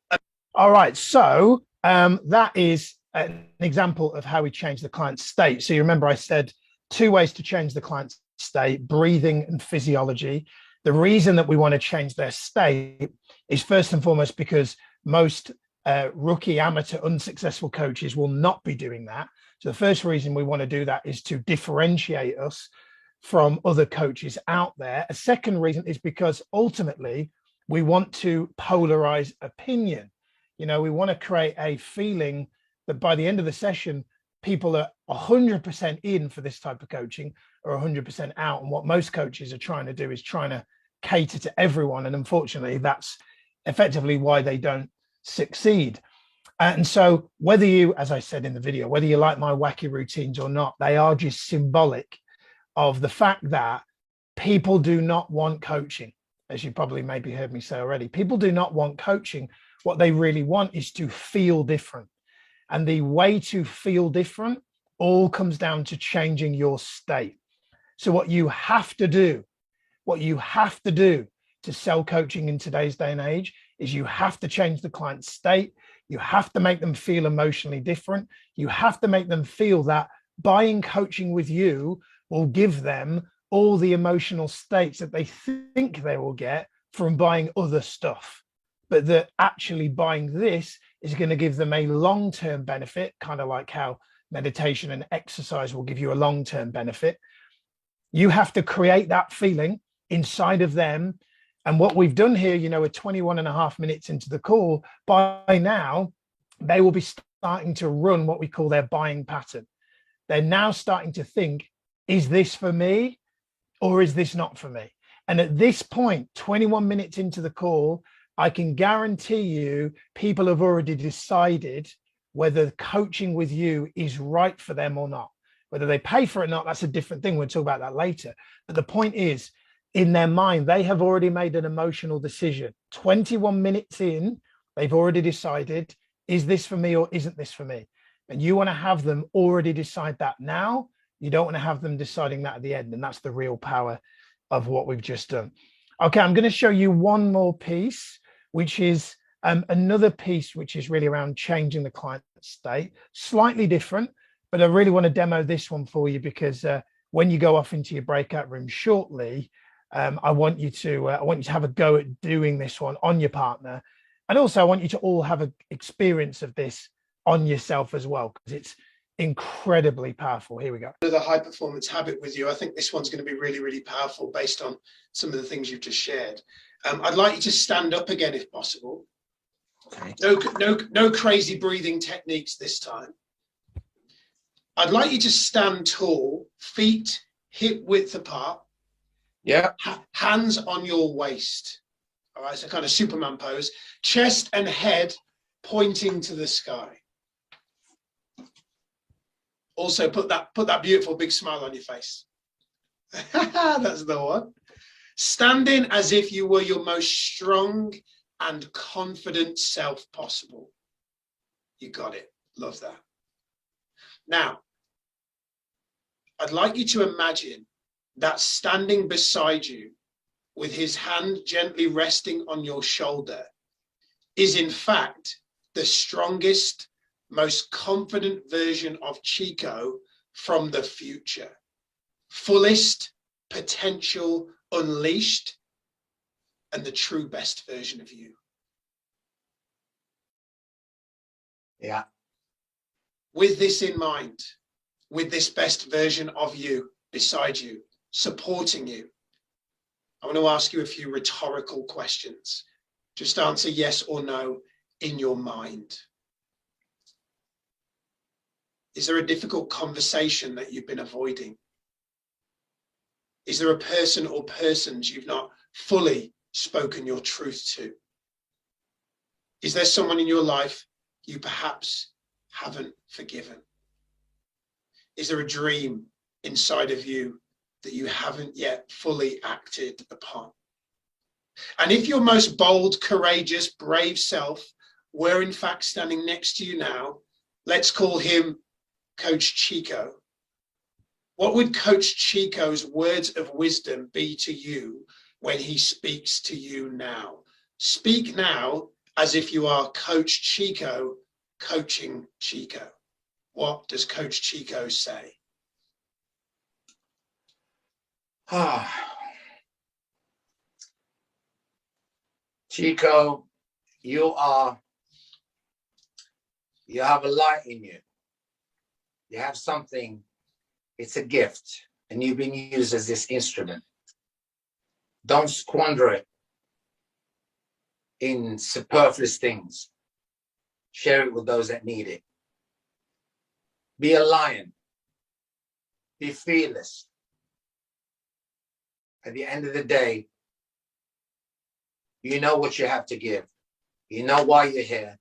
All right. So that is an example of how we change the client's state. So you remember I said 2 ways to change the client's state, breathing and physiology. The reason that we want to change their state is first and foremost because most rookie, amateur, unsuccessful coaches will not be doing that. So the first reason we want to do that is to differentiate us from other coaches out there. A second reason is because ultimately we want to polarize opinion. You know, we want to create a feeling that by the end of the session, people are 100% in for this type of coaching or 100% out. And what most coaches are trying to do is trying to cater to everyone. And unfortunately, that's effectively why they don't succeed. And so whether you, as I said in the video, whether you like my wacky routines or not, they are just symbolic of the fact that people do not want coaching. As you probably maybe heard me say already, people do not want coaching. What they really want is to feel different. And the way to feel different all comes down to changing your state. So what you have to do to sell coaching in today's day and age is you have to change the client's state. You have to make them feel emotionally different. You have to make them feel that buying coaching with you will give them all the emotional states that they think they will get from buying other stuff, but that actually buying this is going to give them a long-term benefit, kind of like how meditation and exercise will give you a long-term benefit. You have to create that feeling inside of them. And what we've done here, you know, we're 21.5 minutes into the call. By now, they will be starting to run what we call their buying pattern. They're now starting to think, is this for me or is this not for me? And at this point, 21 minutes into the call, I can guarantee you people have already decided whether coaching with you is right for them or not. Whether they pay for it or not, that's a different thing. We'll talk about that later. But the point is, in their mind, they have already made an emotional decision. 21 minutes in, they've already decided, is this for me or isn't this for me? And you want to have them already decide that now. You don't want to have them deciding that at the end. And that's the real power of what we've just done. Okay, I'm going to show you one more piece, which is another piece, which is really around changing the client state. Slightly different, but I really want to demo this one for you because when you go off into your breakout room shortly, I want you to have a go at doing this one on your partner. And also I want you to all have an experience of this on yourself as well, because it's incredibly powerful. Here we go. Another high performance habit with you. I think this one's going to be really, really powerful based on some of the things you've just shared. I'd like you to stand up again if possible. Okay. No crazy breathing techniques this time. I'd like you to stand tall, feet hip width apart. Yeah. Hands on your waist. All right, so kind of Superman pose. Chest and head pointing to the sky. Also put that beautiful big smile on your face. That's the one. Standing as if you were your most strong, and confident self possible. You got it. Love that. Now, I'd like you to imagine that standing beside you with his hand gently resting on your shoulder is in fact the strongest, most confident version of Chico from the future. Fullest potential unleashed and the true best version of you. Yeah. With this in mind, with this best version of you beside you, supporting you, I want to ask you a few rhetorical questions. Just answer yes or no in your mind. Is there a difficult conversation that you've been avoiding? Is there a person or persons you've not fully spoken your truth to? Is there someone in your life you perhaps haven't forgiven? Is there a dream inside of you that you haven't yet fully acted upon? And if your most bold, courageous, brave self were in fact standing next to you now, let's call him Coach Chico. What would Coach Chico's words of wisdom be to you when he speaks to you now? Speak now as if you are Coach Chico coaching Chico. What does Coach Chico say? Chico, you have a light in you. You have something, it's a gift, and you've been used as this instrument. Don't squander it in superfluous things. Share it with those that need it. Be a lion. Be fearless. At the end of the day, you know what you have to give. You know why you're here.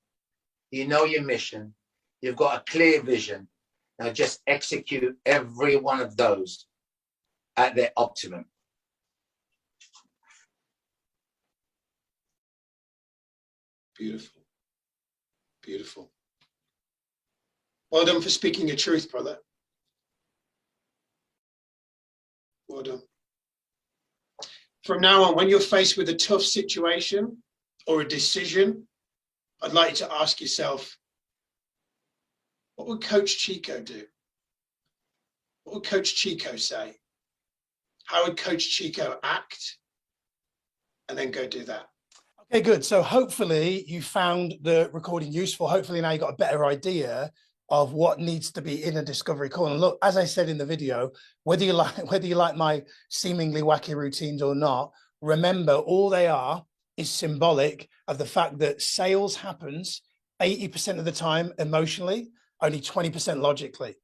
You know your mission. You've got a clear vision. Now just execute every one of those at their optimum. Beautiful. Beautiful. Well done for speaking your truth, brother. Well done. From now on, when you're faced with a tough situation or a decision, I'd like you to ask yourself, what would Coach Chico do? What would Coach Chico say? How would Coach Chico act? And then go do that. Okay, good. So hopefully you found the recording useful. Hopefully now you got a better idea of what needs to be in a discovery call. And look, as I said in the video, whether you like my seemingly wacky routines or not, remember all they are is symbolic of the fact that sales happens 80% of the time emotionally, only 20% logically.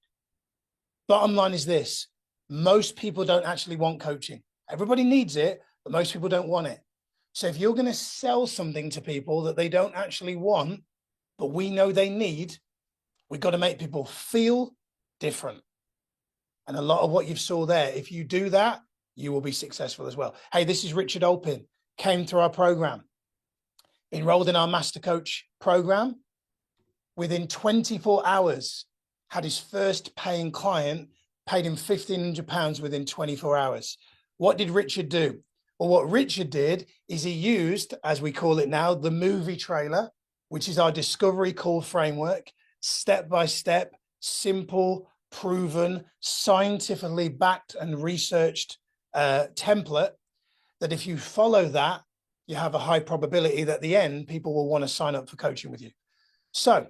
Bottom line is this: most people don't actually want coaching. Everybody needs it, but most people don't want it. So if you're going to sell something to people that they don't actually want, but we know they need, we've got to make people feel different. And a lot of what you saw there, if you do that, you will be successful as well. Hey, this is Richard Olpin, came through our program, enrolled in our Master Coach program. Within 24 hours, had his first paying client, paid him £1,500 within 24 hours. What did Richard do? Well, what Richard did is he used, as we call it now, the movie trailer, which is our discovery call framework, step-by-step, simple, proven, scientifically backed and researched template that if you follow that, you have a high probability that at the end, people will want to sign up for coaching with you. So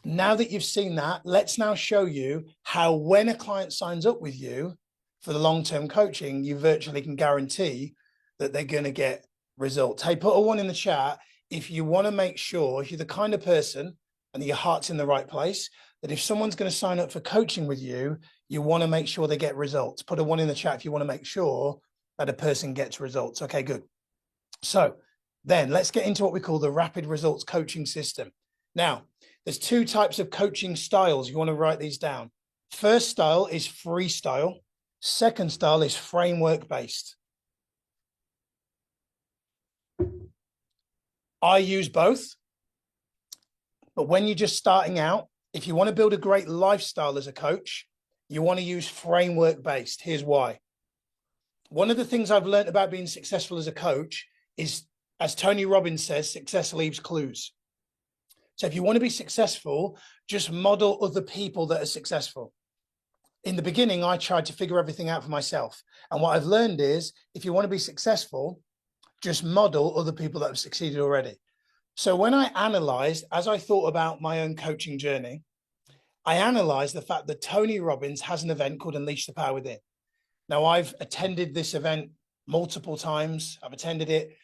now that you've seen that, let's now show you how when a client signs up with you for the long-term coaching, you virtually can guarantee that they're going to get results. Hey, put a 1 in the chat if you want to make sure, if you're the kind of person and your heart's in the right place, that if someone's going to sign up for coaching with you, you want to make sure they get results. Put a 1 in the chat if you want to make sure that a person gets results. Okay, good. So then let's get into what we call the rapid results coaching system. Now, there's 2 types of coaching styles. You want to write these down. First style is freestyle. Second style is framework based. I use both. But when you're just starting out, if you want to build a great lifestyle as a coach, you want to use framework based. Here's why. One of the things I've learned about being successful as a coach is, as Tony Robbins says, success leaves clues. So if you want to be successful, just model other people that are successful. In the beginning, I tried to figure everything out for myself. And what I've learned is, if you want to be successful, just model other people that have succeeded already. So when I analyzed, as I thought about my own coaching journey, I analyzed the fact that Tony Robbins has an event called Unleash the Power Within. Now, I've attended this event multiple times. I've attended it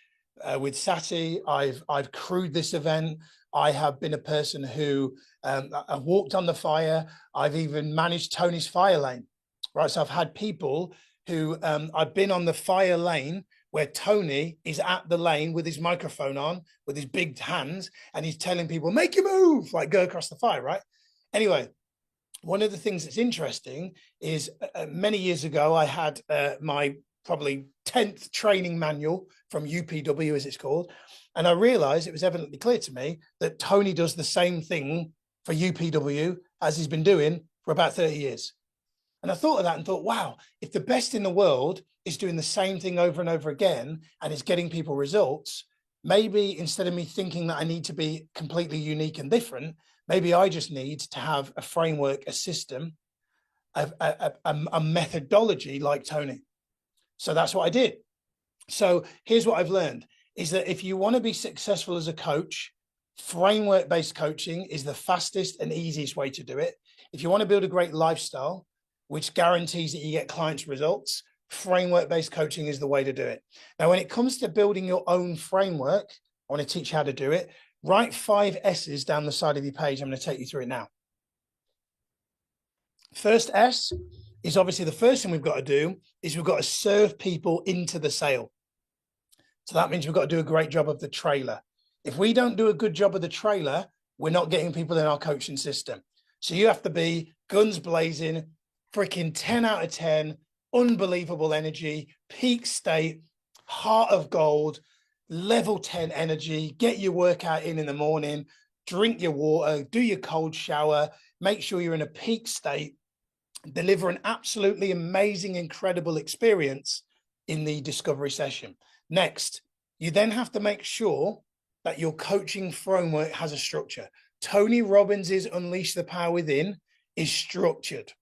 with Sati. I've crewed this event. I have been a person who I've walked on the fire. I've even managed Tony's fire lane, right? So I've had people who I've been on the fire lane where Tony is at the lane with his microphone on, with his big hands, and he's telling people, make your move, like go across the fire, right? Anyway, one of the things that's interesting is many years ago, I had my probably 10th training manual from UPW, as it's called. And I realized it was evidently clear to me that Tony does the same thing for UPW as he's been doing for about 30 years. And I thought of that and thought, wow, if the best in the world is doing the same thing over and over again and it's getting people results, maybe instead of me thinking that I need to be completely unique and different, maybe I just need to have a framework, a system, a methodology like Tony. So that's what I did. So here's what I've learned is that if you want to be successful as a coach, framework-based coaching is the fastest and easiest way to do it. If you want to build a great lifestyle, which guarantees that you get clients' results, framework-based coaching is the way to do it. Now, when it comes to building your own framework, I want to teach you how to do it. Write 5 S's down the side of your page. I'm going to take you through it now. First S is obviously the first thing we've got to do is we've got to serve people into the sale. So that means we've got to do a great job of the trailer. If we don't do a good job of the trailer, we're not getting people in our coaching system. So you have to be guns blazing, freaking 10 out of 10, unbelievable energy, peak state, heart of gold, level 10 energy, get your workout in the morning, drink your water, do your cold shower, make sure you're in a peak state, deliver an absolutely amazing, incredible experience in the discovery session. Next, you then have to make sure that your coaching framework has a structure. Tony Robbins's Unleash the Power Within is structured.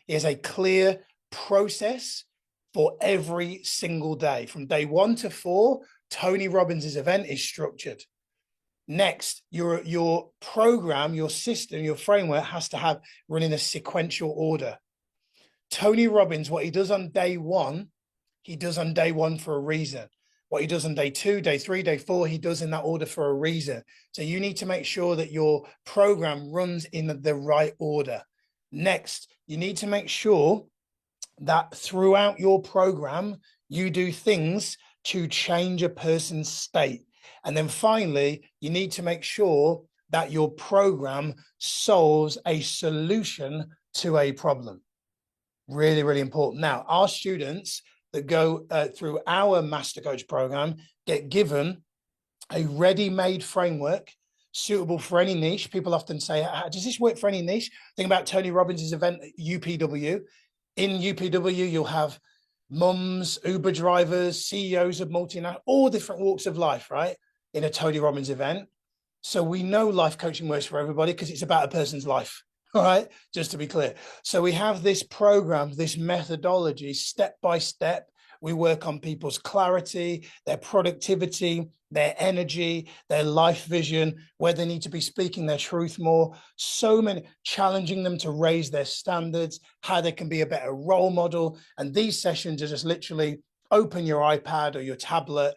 He has a clear process for every single day. From day 1 to 4, Tony Robbins's event is structured. Next, your program, your system, your framework has to run in a sequential order. Tony Robbins, what he does on day 1, he does on day 1 for a reason. What he does on day 2, day 3, day 4, he does in that order for a reason. So you need to make sure that your program runs in the right order. Next, you need to make sure that throughout your program, you do things to change a person's state. And then finally, you need to make sure that your program solves a solution to a problem. Really, really important. Now, our students that go through our Master Coach program get given a ready-made framework suitable for any niche. People often say, does this work for any niche? Think about Tony Robbins' event at UPW. In UPW, you'll have mums, Uber drivers, CEOs of multinational, all different walks of life, right? In a Tony Robbins event. So we know life coaching works for everybody because it's about a person's life. All right, just to be clear. So we have this program, this methodology, step by step. We work on people's clarity, their productivity, their energy, their life vision, where they need to be speaking their truth more. So many, challenging them to raise their standards, how they can be a better role model. And these sessions are just literally open your iPad or your tablet,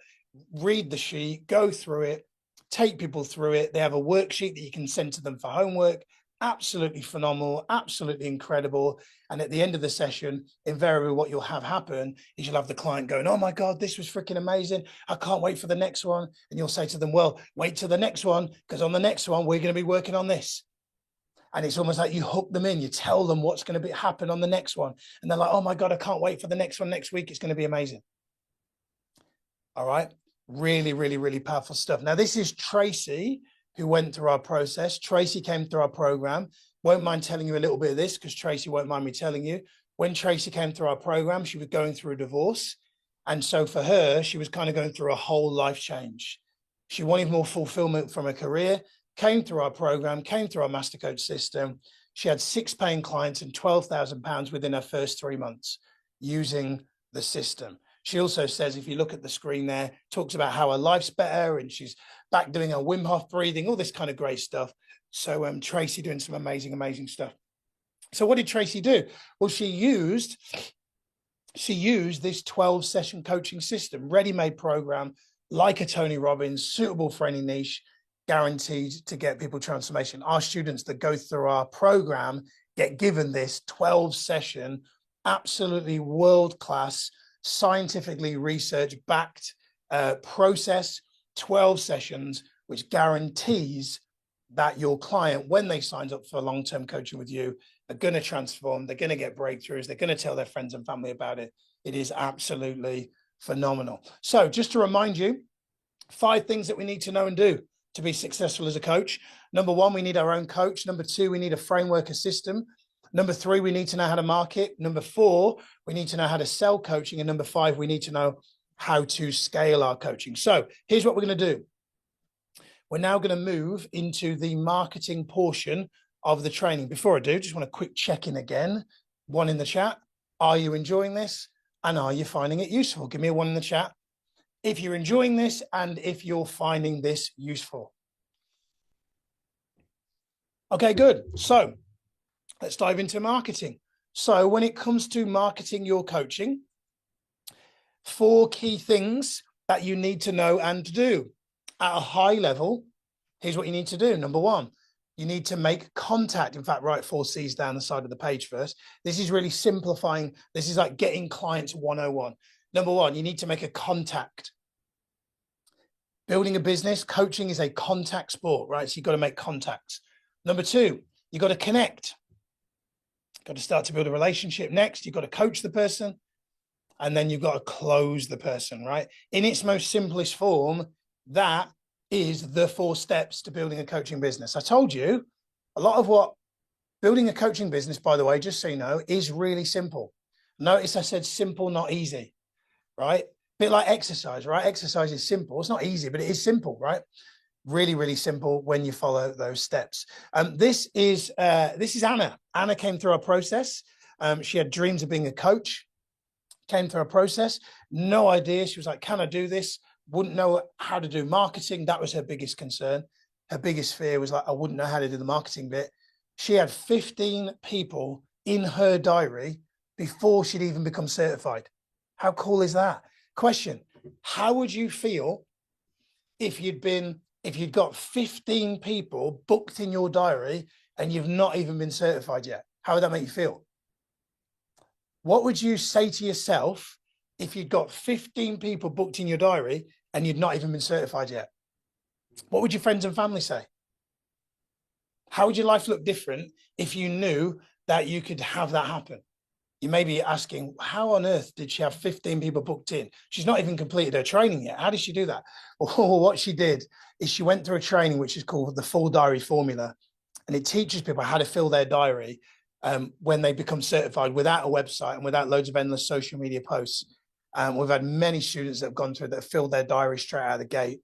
read the sheet, go through it, take people through it. They have a worksheet that you can send to them for homework. Absolutely phenomenal, absolutely incredible. And at the end of the session, invariably what you'll have happen is you'll have the client going, oh my God, this was freaking amazing. I can't wait for the next one. And you'll say to them, well, wait till the next one, because on the next one, we're going to be working on this. And it's almost like you hook them in, you tell them what's going to happen on the next one. And they're like, oh my God, I can't wait for the next one next week. It's going to be amazing. All right. Really, really, really powerful stuff. Now, this is Tracy, who went through our process. Tracy came through our program. Won't mind telling you a little bit of this because Tracy won't mind me telling you. When Tracy came through our program, she was going through a divorce. And so for her, she was kind of going through a whole life change. She wanted more fulfillment from her career, came through our program, came through our Master Coach system. She had 6 paying clients and £12,000 within her first 3 months using the system. She also says, if you look at the screen there, talks about how her life's better and she's back doing her Wim Hof breathing, all this kind of great stuff. So Tracy doing some amazing, amazing stuff. So what did Tracy do? Well, she used this 12-session coaching system, ready-made program, like a Tony Robbins, suitable for any niche, guaranteed to get people transformation. Our students that go through our program get given this 12-session, absolutely world-class, scientifically research-backed process, 12 sessions, which guarantees that your client, when they sign up for long-term coaching with you, are going to transform. They're going to get breakthroughs. They're going to tell their friends and family about it. It is absolutely phenomenal. So just to remind you, 5 things that we need to know and do to be successful as a coach. Number 1, we need our own coach. Number 2, we need a framework, a system. Number 3, we need to know how to market. Number 4, we need to know how to sell coaching. And number 5, we need to know how to scale our coaching. So here's what we're going to do. We're now going to move into the marketing portion of the training. Before I do, just want a quick check-in again. 1 in the chat. Are you enjoying this? And are you finding it useful? Give me a 1 in the chat if you're enjoying this and if you're finding this useful. Okay, good. So let's dive into marketing. So when it comes to marketing your coaching, 4 key things that you need to know and do. At a high level, here's what you need to do. Number 1, you need to make contact. In fact, write 4 C's down the side of the page first. This is really simplifying. This is like getting clients 101. Number 1, you need to make a contact. Building a business, coaching is a contact sport, right? So you've got to make contacts. Number 2, you've got to connect. Got to start to build a relationship. Next, you've got to coach the person. And then you've got to close the person, right? In its most simplest form, that is the 4 steps to building a coaching business. I told you a lot of what building a coaching business, by the way, just so you know, is really simple. Notice I said simple, not easy, right? Bit like exercise, right? Exercise is simple. It's not easy, but it is simple, right? Really, really simple when you follow those steps. This is Anna. Anna came through our process. She had dreams of being a coach, came through our process. No idea. She was like, can I do this? Wouldn't know how to do marketing. That was her biggest concern. Her biggest fear was like, I wouldn't know how to do the marketing bit. She had 15 people in her diary before she'd even become certified. How cool is that? Question, how would you feel if you'd got 15 people booked in your diary and you've not even been certified yet? How would that make you feel? What would you say to yourself if you'd got 15 people booked in your diary and you'd not even been certified yet? What would your friends and family say? How would your life look different if you knew that you could have that happen? You may be asking, how on earth did she have 15 people booked in? She's not even completed her training yet. How did she do that? Well, what she did is she went through a training which is called the Full Diary Formula, and it teaches people how to fill their diary when they become certified without a website and without loads of endless social media posts. We've had many students that have gone through that have filled their diary straight out of the gate.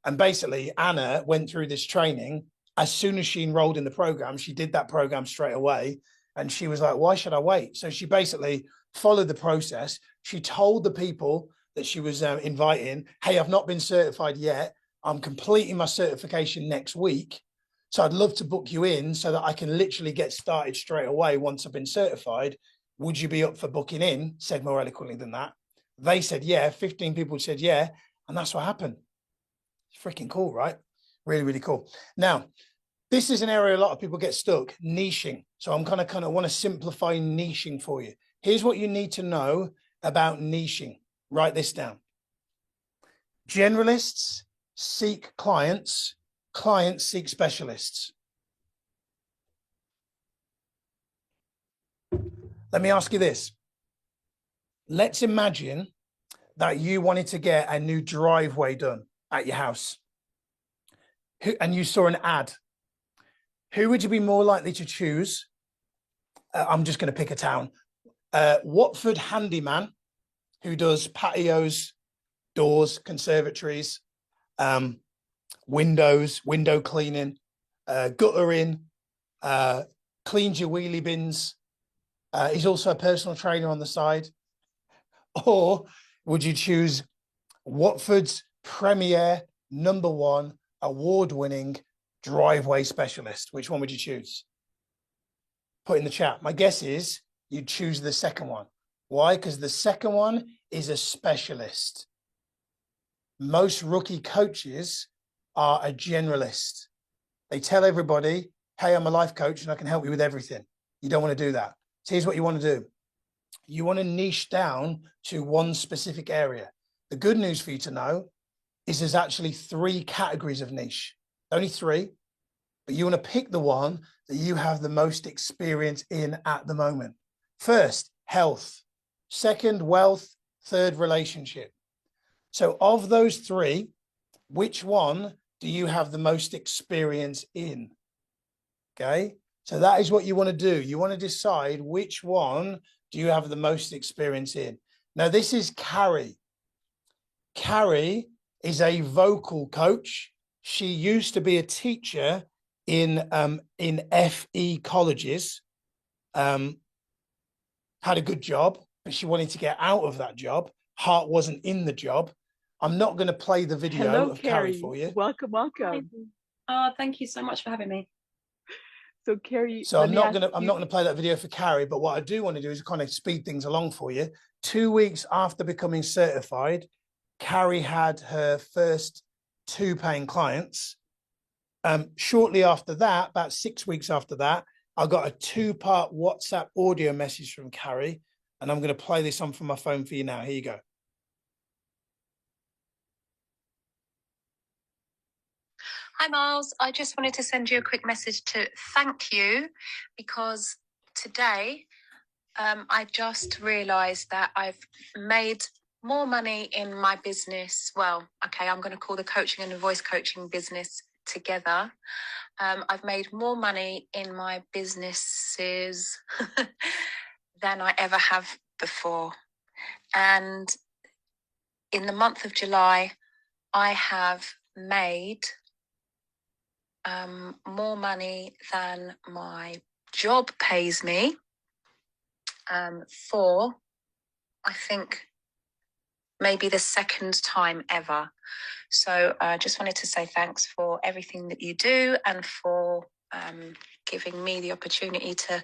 And basically, Anna went through this training. As soon as she enrolled in the program, she did that program straight away. And she was like, why should I wait? So she basically followed the process. She told the people that she was inviting, hey, I've not been certified yet. I'm completing my certification next week. So I'd love to book you in so that I can literally get started straight away once I've been certified. Would you be up for booking in? Said more eloquently than that. They said, yeah. 15 people said, yeah. And that's what happened. It's freaking cool, right? Really, really cool. Now, this is an area a lot of people get stuck, niching. So I'm kind of want to simplify niching for you. Here's what you need to know about niching. Write this down. Generalists seek clients. Clients seek specialists. Let me ask you this. Let's imagine that you wanted to get a new driveway done at your house, and you saw an ad, who would you be more likely to choose? I'm just going to pick a town. Watford handyman, who does patios, doors, conservatories, windows, window cleaning, guttering, cleans your wheelie bins. He's also a personal trainer on the side. Or would you choose Watford's premier #1 award-winning driveway specialist? Which one would you choose? Put in the chat. My guess is you'd choose the second one. Why? Because the second one is a specialist. Most rookie coaches are a generalist. They tell everybody, hey, I'm a life coach and I can help you with everything. You don't want to do that. So here's what you want to do. You want to niche down to one specific area. The good news for you to know is there's actually 3 categories of niche. Only 3, but you want to pick the one that you have the most experience in at the moment. First, health. Second, wealth. Third, relationship. So of those 3, which one do you have the most experience in? Okay, so that is what you want to do. You want to decide which one do you have the most experience in. Now, this is Carrie. Carrie is a vocal coach. She used to be a teacher in FE colleges, had a good job, but she wanted to get out of that job. Heart wasn't in the job. I'm not going to play the video of Carrie for you. Welcome, welcome. Oh, thank you so much for having me. So Carrie, so I'm not going to play that video for Carrie, but what I do want to do is kind of speed things along for you. 2 weeks after becoming certified, Carrie had her first 2 paying clients. Shortly after that, about 6 weeks after that, I got a 2-part WhatsApp audio message from Carrie, and I'm going to play this on from my phone for you now. Here you go. Hi, Miles. I just wanted to send you a quick message to thank you because today I just realised that I've made more money in my business. Well, okay, I'm going to call the coaching and the voice coaching business together. I've made more money in my businesses than I ever have before. And in the month of July, I have made more money than my job pays me for, I think, maybe the second time ever. So I just wanted to say thanks for everything that you do and for giving me the opportunity to,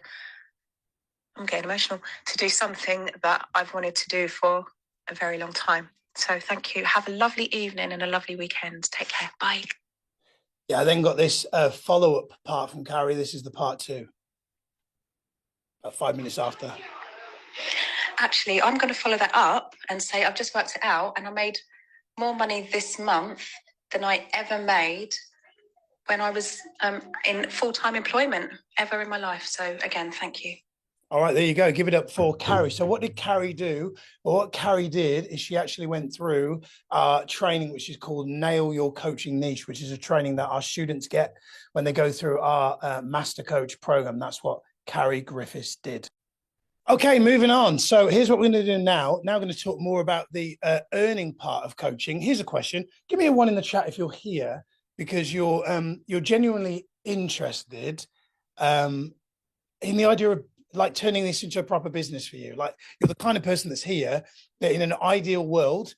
I'm getting emotional, to do something that I've wanted to do for a very long time. So thank you. Have a lovely evening and a lovely weekend. Take care. Bye. Yeah, I then got this follow-up part from Carrie. This is the part 2. About 5 minutes after. Actually, I'm going to follow that up and say I've just worked it out and I made more money this month than I ever made when I was in full-time employment ever in my life. So again, thank you. All right, there you go. Give it up for Carrie. So what did Carrie do? Well, what Carrie did is she actually went through training, which is called Nail Your Coaching Niche, which is a training that our students get when they go through our Master Coach program. That's what Carrie Griffiths did. Okay, moving on. So here's what we're going to do now. Now I'm going to talk more about the earning part of coaching. Here's a question. Give me a 1 in the chat if you're here, because you're genuinely interested in the idea of like turning this into a proper business for you. Like you're the kind of person that's here that in an ideal world,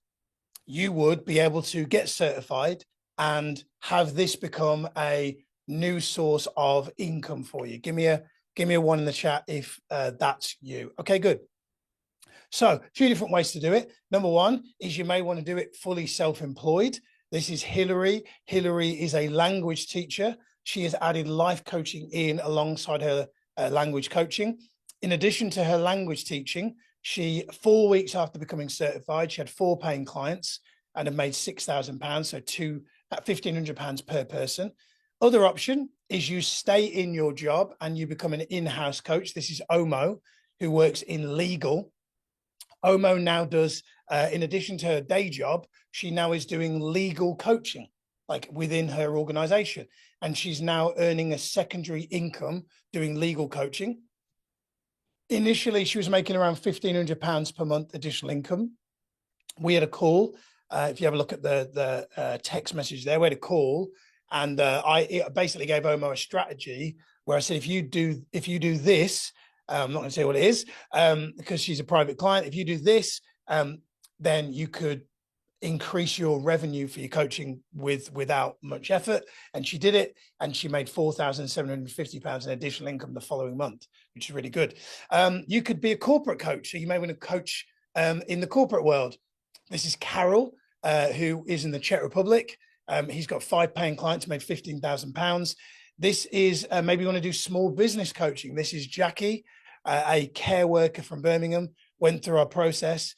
you would be able to get certified and have this become a new source of income for you. Give me a 1 in the chat if that's you. Okay, good. So a few different ways to do it. Number 1 is you may want to do it fully self-employed. This is Hillary. Hillary is a language teacher. She has added life coaching in alongside her language coaching. In addition to her language teaching, she 4 weeks after becoming certified, she had 4 paying clients and have made £6,000, so £1,500 per person. Other option is you stay in your job and you become an in-house coach. This is Omo, who works in legal. Omo now does, in addition to her day job, she now is doing legal coaching, like within her organization. And she's now earning a secondary income doing legal coaching. Initially, she was making around £1,500 per month additional income. We had a call. If you have a look at the text message there, we had a call, and I basically gave Omo a strategy where I said, if you do this, I'm not going to say what it is, because she's a private client. If you do this, then you could increase your revenue for your coaching without much effort. And she did it, and she made £4,750 in additional income the following month, which is really good. You could be a corporate coach, so you may want to coach in the corporate world. This is Carol, who is in the Czech Republic. He's got 5 paying clients, made £15,000. This is maybe you want to do small business coaching. This is Jackie, a care worker from Birmingham, went through our process,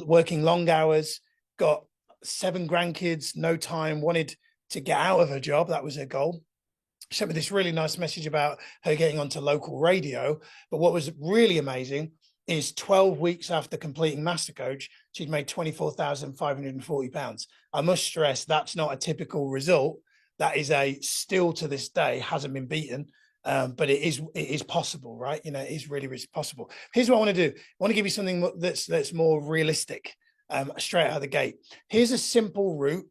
working long hours, got 7 grandkids, no time, wanted to get out of her job. That was her goal. She sent me this really nice message about her getting onto local radio. But what was really amazing is 12 weeks after completing Master Coach, she'd made £24,540. I must stress that's not a typical result. That is still to this day hasn't been beaten, but it is possible, right? You know, it is really, really possible. Here's what I want to do. I want to give you something that's more realistic, straight out of the gate. Here's a simple route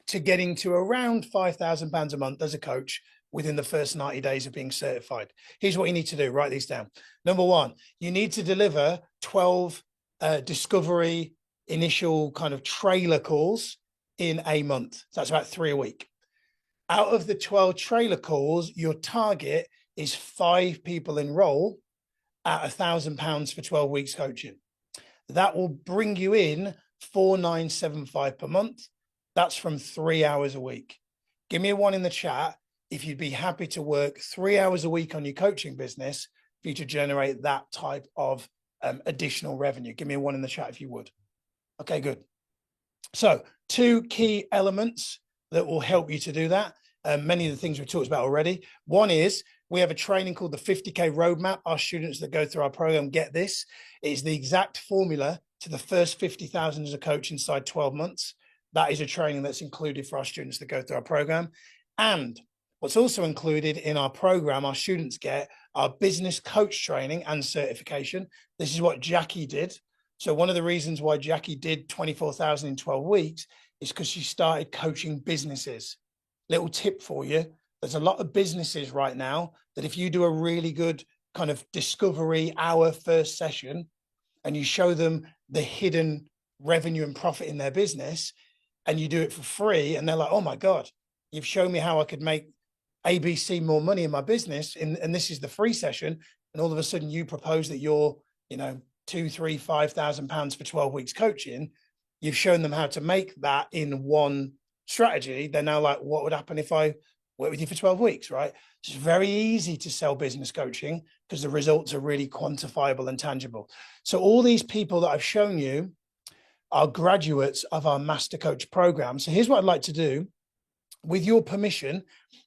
to getting to around £5,000 a month as a coach within the first 90 days of being certified. Here's what you need to do. Write these down. Number 1, you need to deliver 12 discovery initial kind of trailer calls in a month. So that's about 3 a week. Out of the 12 trailer calls, your target is 5 people enroll at £1,000 for 12 weeks coaching. That will bring you in 4,975 per month. That's from 3 hours a week. Give me a 1 in the chat if you'd be happy to work 3 hours a week on your coaching business for you to generate that type of additional revenue. Give me a 1 in the chat if you would. Okay, good. So 2 key elements that will help you to do that. Many of the things we've talked about already. One is we have a training called the 50K Roadmap. Our students that go through our program get this. It's the exact formula to the first 50,000 as a coach inside 12 months. That is a training that's included for our students that go through our program. And what's also included in our program, our students get our business coach training and certification. This is what Jackie did. So one of the reasons why Jackie did 24,000 in 12 weeks is because she started coaching businesses. Little tip for you. There's a lot of businesses right now that if you do a really good kind of discovery hour first session and you show them the hidden revenue and profit in their business and you do it for free and they're like, oh my God, you've shown me how I could make ABC more money in my business. And this is the free session. And all of a sudden you propose that you're, you know, £2,000, £3,000, £5,000 for 12 weeks coaching. You've shown them how to make that in one strategy. They're now like, what would happen if I work with you for 12 weeks, right? It's very easy to sell business coaching because the results are really quantifiable and tangible. So all these people that I've shown you are graduates of our Master Coach program. So here's what I'd like to do, with your permission,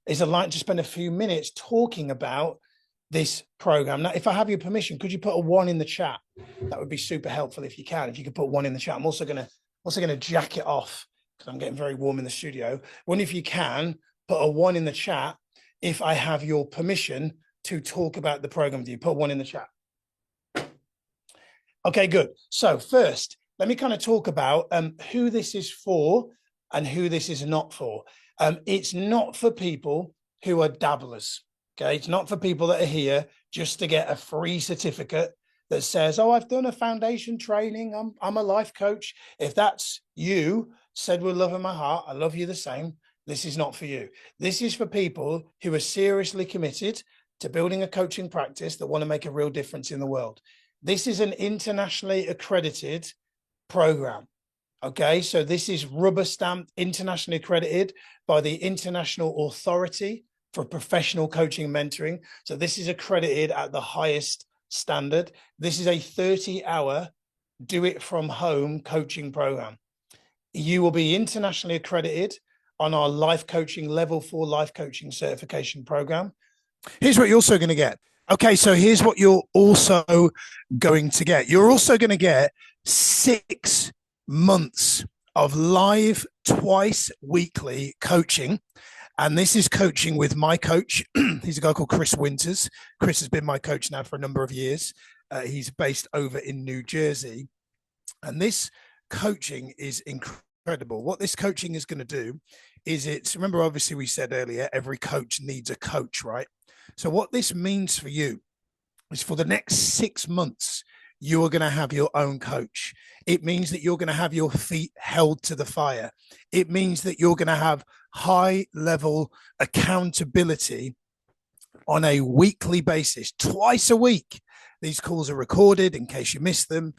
is I'd like to spend a few minutes talking about this program. Now, if I have your permission, could you put a 1 in the chat? That would be super helpful if you can. If you could put 1 in the chat. I'm also gonna jack it off because I'm getting very warm in the studio. Wonder if you can put a 1 in the chat if I have your permission to talk about the program with you. Put 1 in the chat. Okay, good. So first, let me kind of talk about who this is for and who this is not for. It's not for people who are dabblers. Okay, it's not for people that are here just to get a free certificate that says, oh, I've done a foundation training, I'm a life coach. If that's you, said with love in my heart, I love you the same. This is not for you. This is for people who are seriously committed to building a coaching practice that want to make a real difference in the world. This is an internationally accredited program. Okay, so this is rubber stamped, internationally accredited by the International Authority for Professional Coaching and Mentoring. So this is accredited at the highest standard. This is a 30-hour do it from home coaching program. You will be internationally accredited on our life coaching level 4 life coaching certification program. Here's what you're also going to get. Okay, so here's what you're also going to get. You're also going to get 6 months of live twice weekly coaching. And this is coaching with my coach. He's a guy called Chris Winters. Chris has been my coach now for a number of years. He's based over in New Jersey. And this coaching is incredible. What this coaching is going to do is remember, obviously, we said earlier, every coach needs a coach, right? So what this means for you is for the next 6 months, you are going to have your own coach. It means that you're going to have your feet held to the fire. It means that you're going to have high level accountability on a weekly basis, twice a week. These calls are recorded in case you miss them.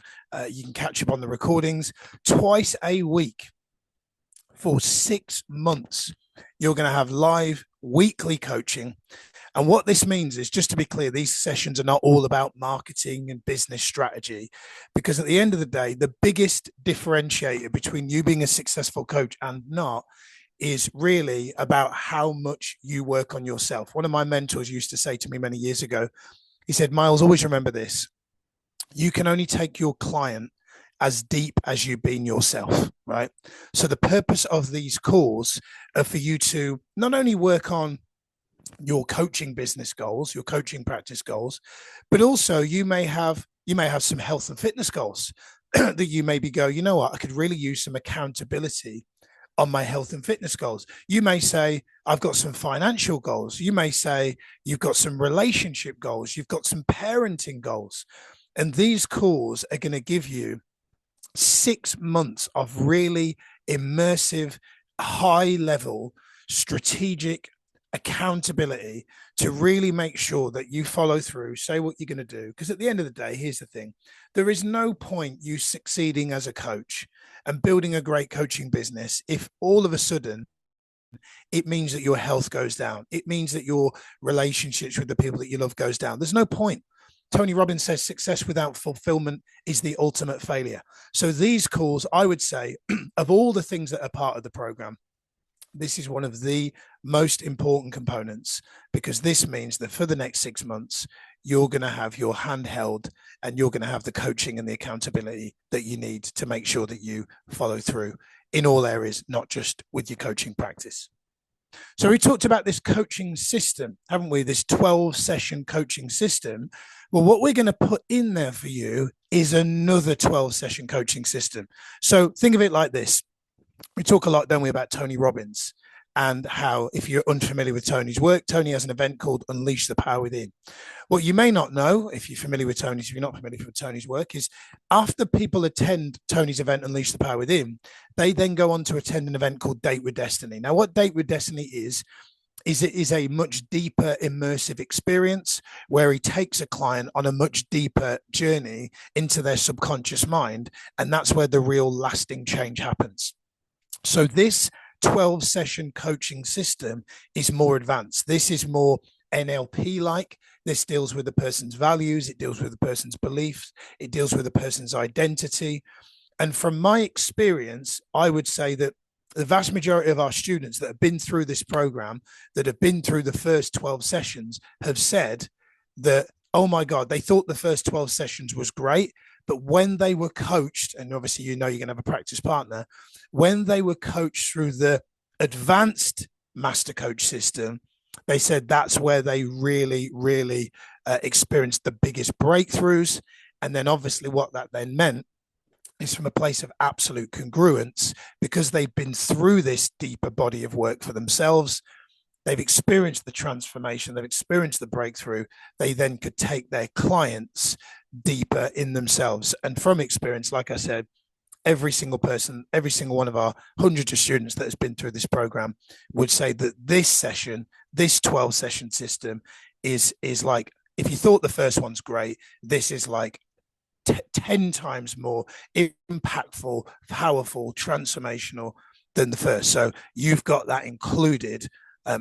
You can catch up on the recordings twice a week for 6 months. You're going to have live weekly coaching. And what this means is, just to be clear, these sessions are not all about marketing and business strategy, because at the end of the day, the biggest differentiator between you being a successful coach and not is really about how much you work on yourself. One of my mentors used to say to me many years ago, he said, Miles, always remember this. You can only take your client as deep as you've been yourself, right? So the purpose of these calls are for you to not only work on your coaching business goals, your coaching practice goals, but also you may have some health and fitness goals that you maybe go, you know what, I could really use some accountability on my health and fitness goals. You may say, I've got some financial goals. You may say, you've got some relationship goals. You've got some parenting goals. And these calls are going to give you 6 months of really immersive, high level, strategic accountability to really make sure that you follow through, say what you're going to do. Because at the end of the day, here's the thing. There is no point you succeeding as a coach and building a great coaching business if all of a sudden it means that your health goes down. It means that your relationships with the people that you love goes down. There's no point. Tony Robbins says success without fulfillment is the ultimate failure. So these calls, I would say, of all the things that are part of the program, this is one of the most important components, because this means that for the next 6 months, you're going to have your hand held and you're going to have the coaching and the accountability that you need to make sure that you follow through in all areas, not just with your coaching practice. So we talked about this coaching system, haven't we? This 12-session coaching system. Well, what we're going to put in there for you is another 12-session coaching system. So think of it like this. We talk a lot, don't we, about Tony Robbins and how, if you're unfamiliar with Tony's work, Tony has an event called Unleash the Power Within. What you may not know, if you're familiar with Tony's, if you're not familiar with Tony's work, is after people attend Tony's event, Unleash the Power Within, they then go on to attend an event called Date with Destiny. Now, what Date with Destiny is it is a much deeper immersive experience where he takes a client on a much deeper journey into their subconscious mind. And that's where the real lasting change happens. So this 12-session coaching system is more advanced. This is more NLP-like. This deals with the person's values. It deals with the person's beliefs. It deals with the person's identity. And from my experience, I would say that the vast majority of our students that have been through this program, that have been through the first 12 sessions, have said that, oh my God, they thought the first 12 sessions was great. But when they were coached, and obviously, you know, you're going to have a practice partner, when they were coached through the advanced master coach system, they said that's where they really, really experienced the biggest breakthroughs. And then obviously what that then meant is from a place of absolute congruence, because they've been through this deeper body of work for themselves. They've experienced the transformation, they've experienced the breakthrough. They then could take their clients deeper in themselves. And from experience, like I said, every single person, every single one of our hundreds of students that has been through this program would say that this session, this 12-session system is like, if you thought the first one's great, this is like 10 times more impactful, powerful, transformational than the first. So you've got that included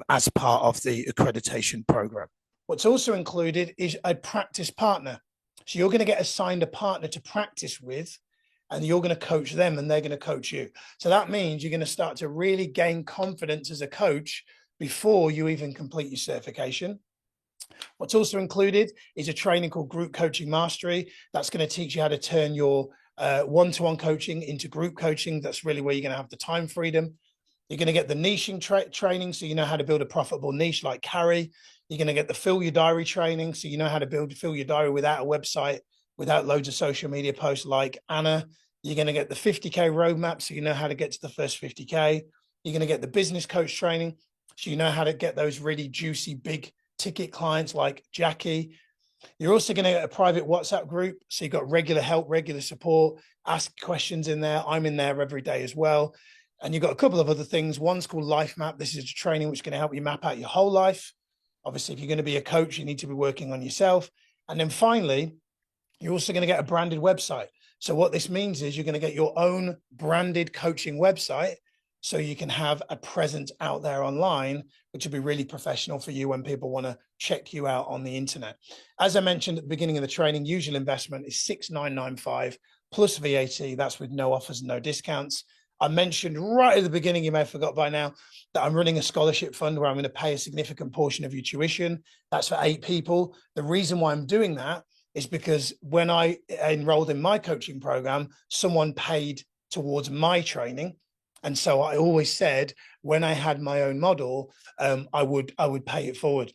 as part of the accreditation program. What's also included is a practice partner. So you're going to get assigned a partner to practice with, and you're going to coach them and they're going to coach you. So that means you're going to start to really gain confidence as a coach before you even complete your certification. What's also included is a training called Group Coaching Mastery. That's going to teach you how to turn your one-to-one coaching into group coaching. That's really where you're going to have the time freedom. You're going to get the niching training, so you know how to build a profitable niche like Carrie. You're going to get the Fill Your Diary training, so you know how to fill your diary without a website, without loads of social media posts like Anna. You're going to get the 50K roadmap, so you know how to get to the first 50K. You're going to get the business coach training, so you know how to get those really juicy, big ticket clients like Jackie. You're also going to get a private WhatsApp group, so you've got regular help, regular support, ask questions in there. I'm in there every day as well. And you've got a couple of other things. One's called Life Map. This is a training which is going to help you map out your whole life. Obviously, if you're going to be a coach, you need to be working on yourself. And then finally, you're also going to get a branded website. So what this means is you're going to get your own branded coaching website, so you can have a presence out there online, which will be really professional for you when people want to check you out on the internet. As I mentioned at the beginning of the training, usual investment is 6,995 plus VAT. That's with no offers and no discounts. I mentioned right at the beginning, you may have forgot by now, that I'm running a scholarship fund where I'm going to pay a significant portion of your tuition. That's for 8 people. The reason why I'm doing that is because when I enrolled in my coaching program, someone paid towards my training. And so I always said, when I had my own model, I would pay it forward.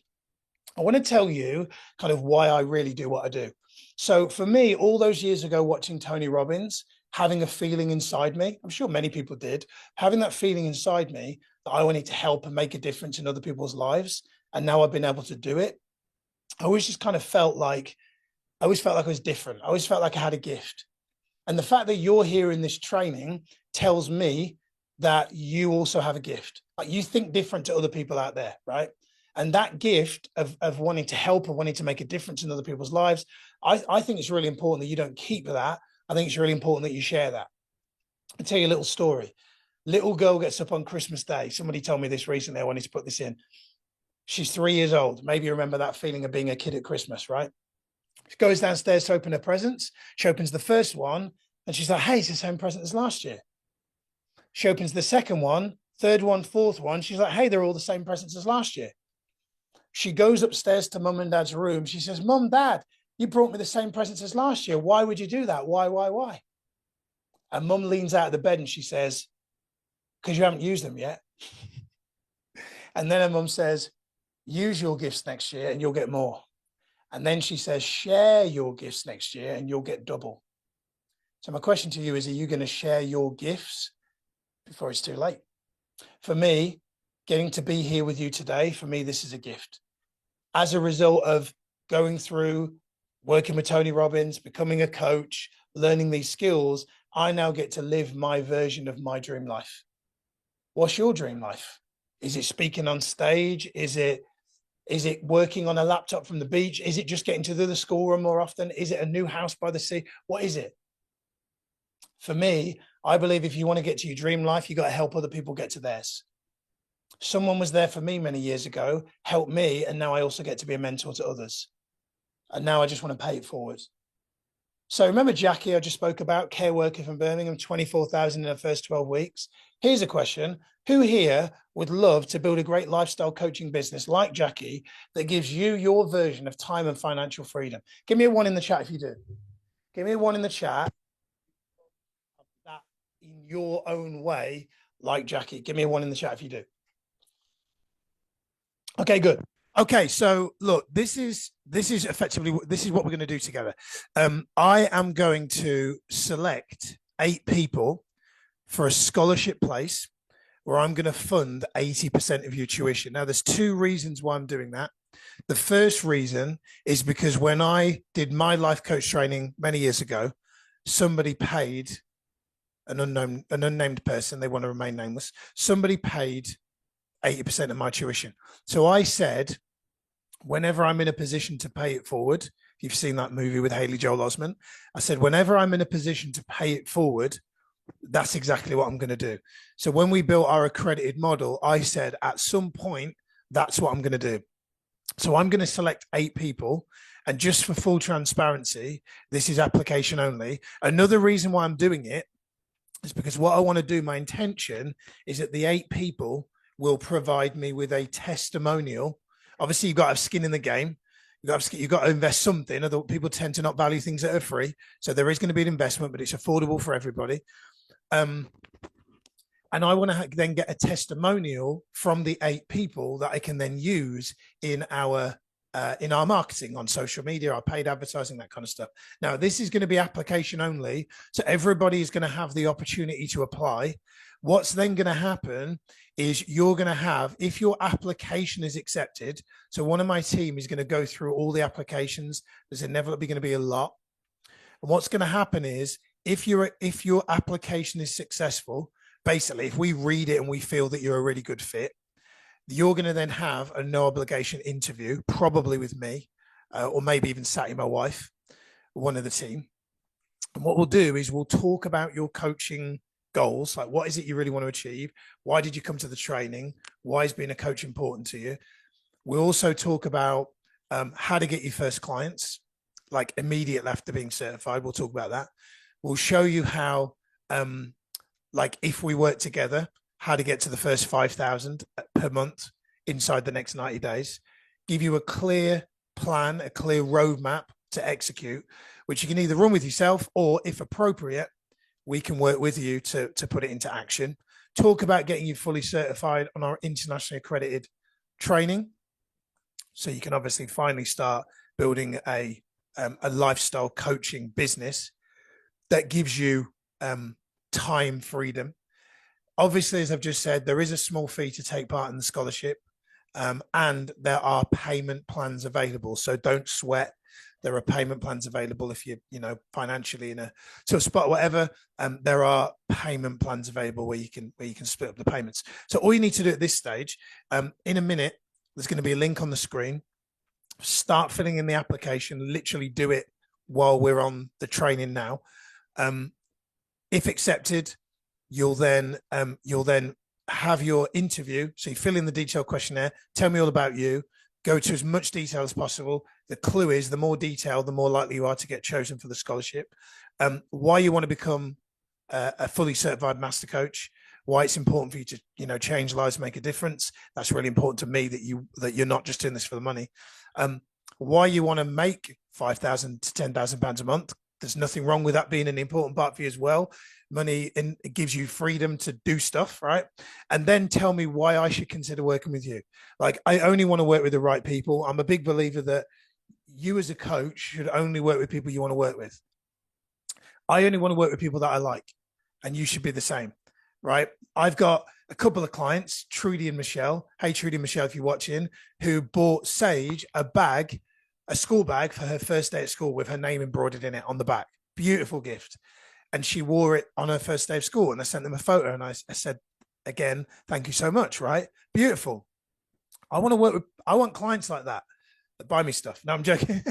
I want to tell you kind of why I really do what I do. So for me, all those years ago, watching Tony Robbins, having a feeling inside me, I'm sure many people did, having that feeling inside me that I wanted to help and make a difference in other people's lives. And now I've been able to do it. I always just kind of felt like, I was different. I always felt like I had a gift. And the fact that you're here in this training tells me that you also have a gift. Like, you think different to other people out there, right? And that gift of wanting to help and wanting to make a difference in other people's lives, I think it's really important that you don't keep that. I think it's really important that you share that. I'll tell you a little story. Little girl gets up on Christmas Day. Somebody told me this recently. I wanted to put this in. She's 3 years old. Maybe you remember that feeling of being a kid at Christmas, right? She goes downstairs to open her presents. She opens the first one and she's like, hey, it's the same present as last year. She opens the second one, third one, fourth one. She's like, hey, they're all the same presents as last year. She goes upstairs to mum and dad's room. She says, Mum, Dad, you brought me the same presents as last year. Why would you do that? Why? And mum leans out of the bed and she says, because you haven't used them yet. And then her mum says, use your gifts next year and you'll get more. And then she says, share your gifts next year and you'll get double. So my question to you is, are you going to share your gifts before it's too late? For me, getting to be here with you today, for me, this is a gift. As a result of going through, working with Tony Robbins, becoming a coach, learning these skills, I now get to live my version of my dream life. What's your dream life? Is it speaking on stage? Is it working on a laptop from the beach? Is it just getting to the schoolroom more often? Is it a new house by the sea? What is it? For me, I believe if you want to get to your dream life, you got to help other people get to theirs. Someone was there for me many years ago, helped me, and now I also get to be a mentor to others. And now I just want to pay it forward. So remember Jackie I just spoke about, care worker from Birmingham, 24,000 in her first 12 weeks. Here's a question. Who here would love to build a great lifestyle coaching business like Jackie that gives you your version of time and financial freedom? Give me a 1 in the chat if you do. Give me a 1 in the chat. That in your own way, like Jackie. Give me a 1 in the chat if you do. Okay, good. Okay, so look, this is effectively, this is what we're going to do together. I am going to select 8 people for a scholarship place where I'm going to fund 80% of your tuition. Now, there's 2 reasons why I'm doing that. The first reason is because when I did my life coach training many years ago, somebody paid an unnamed person, they want to remain nameless, somebody paid 80% of my tuition. So I said, whenever I'm in a position to pay it forward, if you've seen that movie with Haley Joel Osment, I said, whenever I'm in a position to pay it forward, that's exactly what I'm going to do. So when we built our accredited model, I said, at some point, that's what I'm going to do. So I'm going to select 8 people. And just for full transparency, this is application only. Another reason why I'm doing it is because what I want to do, my intention is that the 8 people will provide me with a testimonial. Obviously, you've got to have skin in the game. You've got to invest something. Other people tend to not value things that are free. So there is going to be an investment, but it's affordable for everybody. And I want to then get a testimonial from the 8 people that I can then use in our marketing on social media, our paid advertising, that kind of stuff. Now, this is going to be application only. So everybody is going to have the opportunity to apply. What's then going to happen is you're going to have, if your application is accepted, so one of my team is going to go through all the applications. There's inevitably going to be a lot. And what's going to happen is if your application is successful, basically, if we read it and we feel that you're a really good fit, you're going to then have a no obligation interview, probably with me, or maybe even Sati, my wife, one of the team. And what we'll do is we'll talk about your coaching goals, like what is it you really want to achieve? Why did you come to the training? Why is being a coach important to you? We'll also talk about how to get your first clients, like immediately after being certified. We'll talk about that. We'll show you how, like if we work together, how to get to the first 5,000 per month inside the next 90 days, give you a clear plan, a clear roadmap to execute, which you can either run with yourself or, if appropriate, we can work with you to put it into action. Talk about getting you fully certified on our internationally accredited training. So you can obviously finally start building a lifestyle coaching business that gives you time freedom. Obviously, as I've just said, there is a small fee to take part in the scholarship, and there are payment plans available. So don't sweat. There are payment plans available if you're, financially in a sort of spot or whatever. There are payment plans available where you can split up the payments. So all you need to do at this stage, in a minute, there's going to be a link on the screen. Start filling in the application. Literally do it while we're on the training now. If accepted, you'll then have your interview. So you fill in the detailed questionnaire. Tell me all about you. Go to as much detail as possible. The clue is the more detail, the more likely you are to get chosen for the scholarship. Why you want to become a fully certified master coach. Why it's important for you to change lives, make a difference. That's really important to me that you're not just doing this for the money. Why you want to make £5,000 to £10,000 a month. There's nothing wrong with that being an important part for you as well. Money, and it gives you freedom to do stuff, right? And then tell me why I should consider working with you. Like, I only want to work with the right people. I'm a big believer that you as a coach should only work with people you want to work with. I only want to work with people that I like, and you should be the same, right? I've got a couple of clients, Trudy and Michelle. Hey, Trudy and Michelle, if you're watching, who bought Sage a school bag for her first day at school with her name embroidered in it on the back. Beautiful gift. And she wore it on her first day of school. And I sent them a photo and I said, again, thank you so much, right? Beautiful. I want clients like that buy me stuff. No, I'm joking.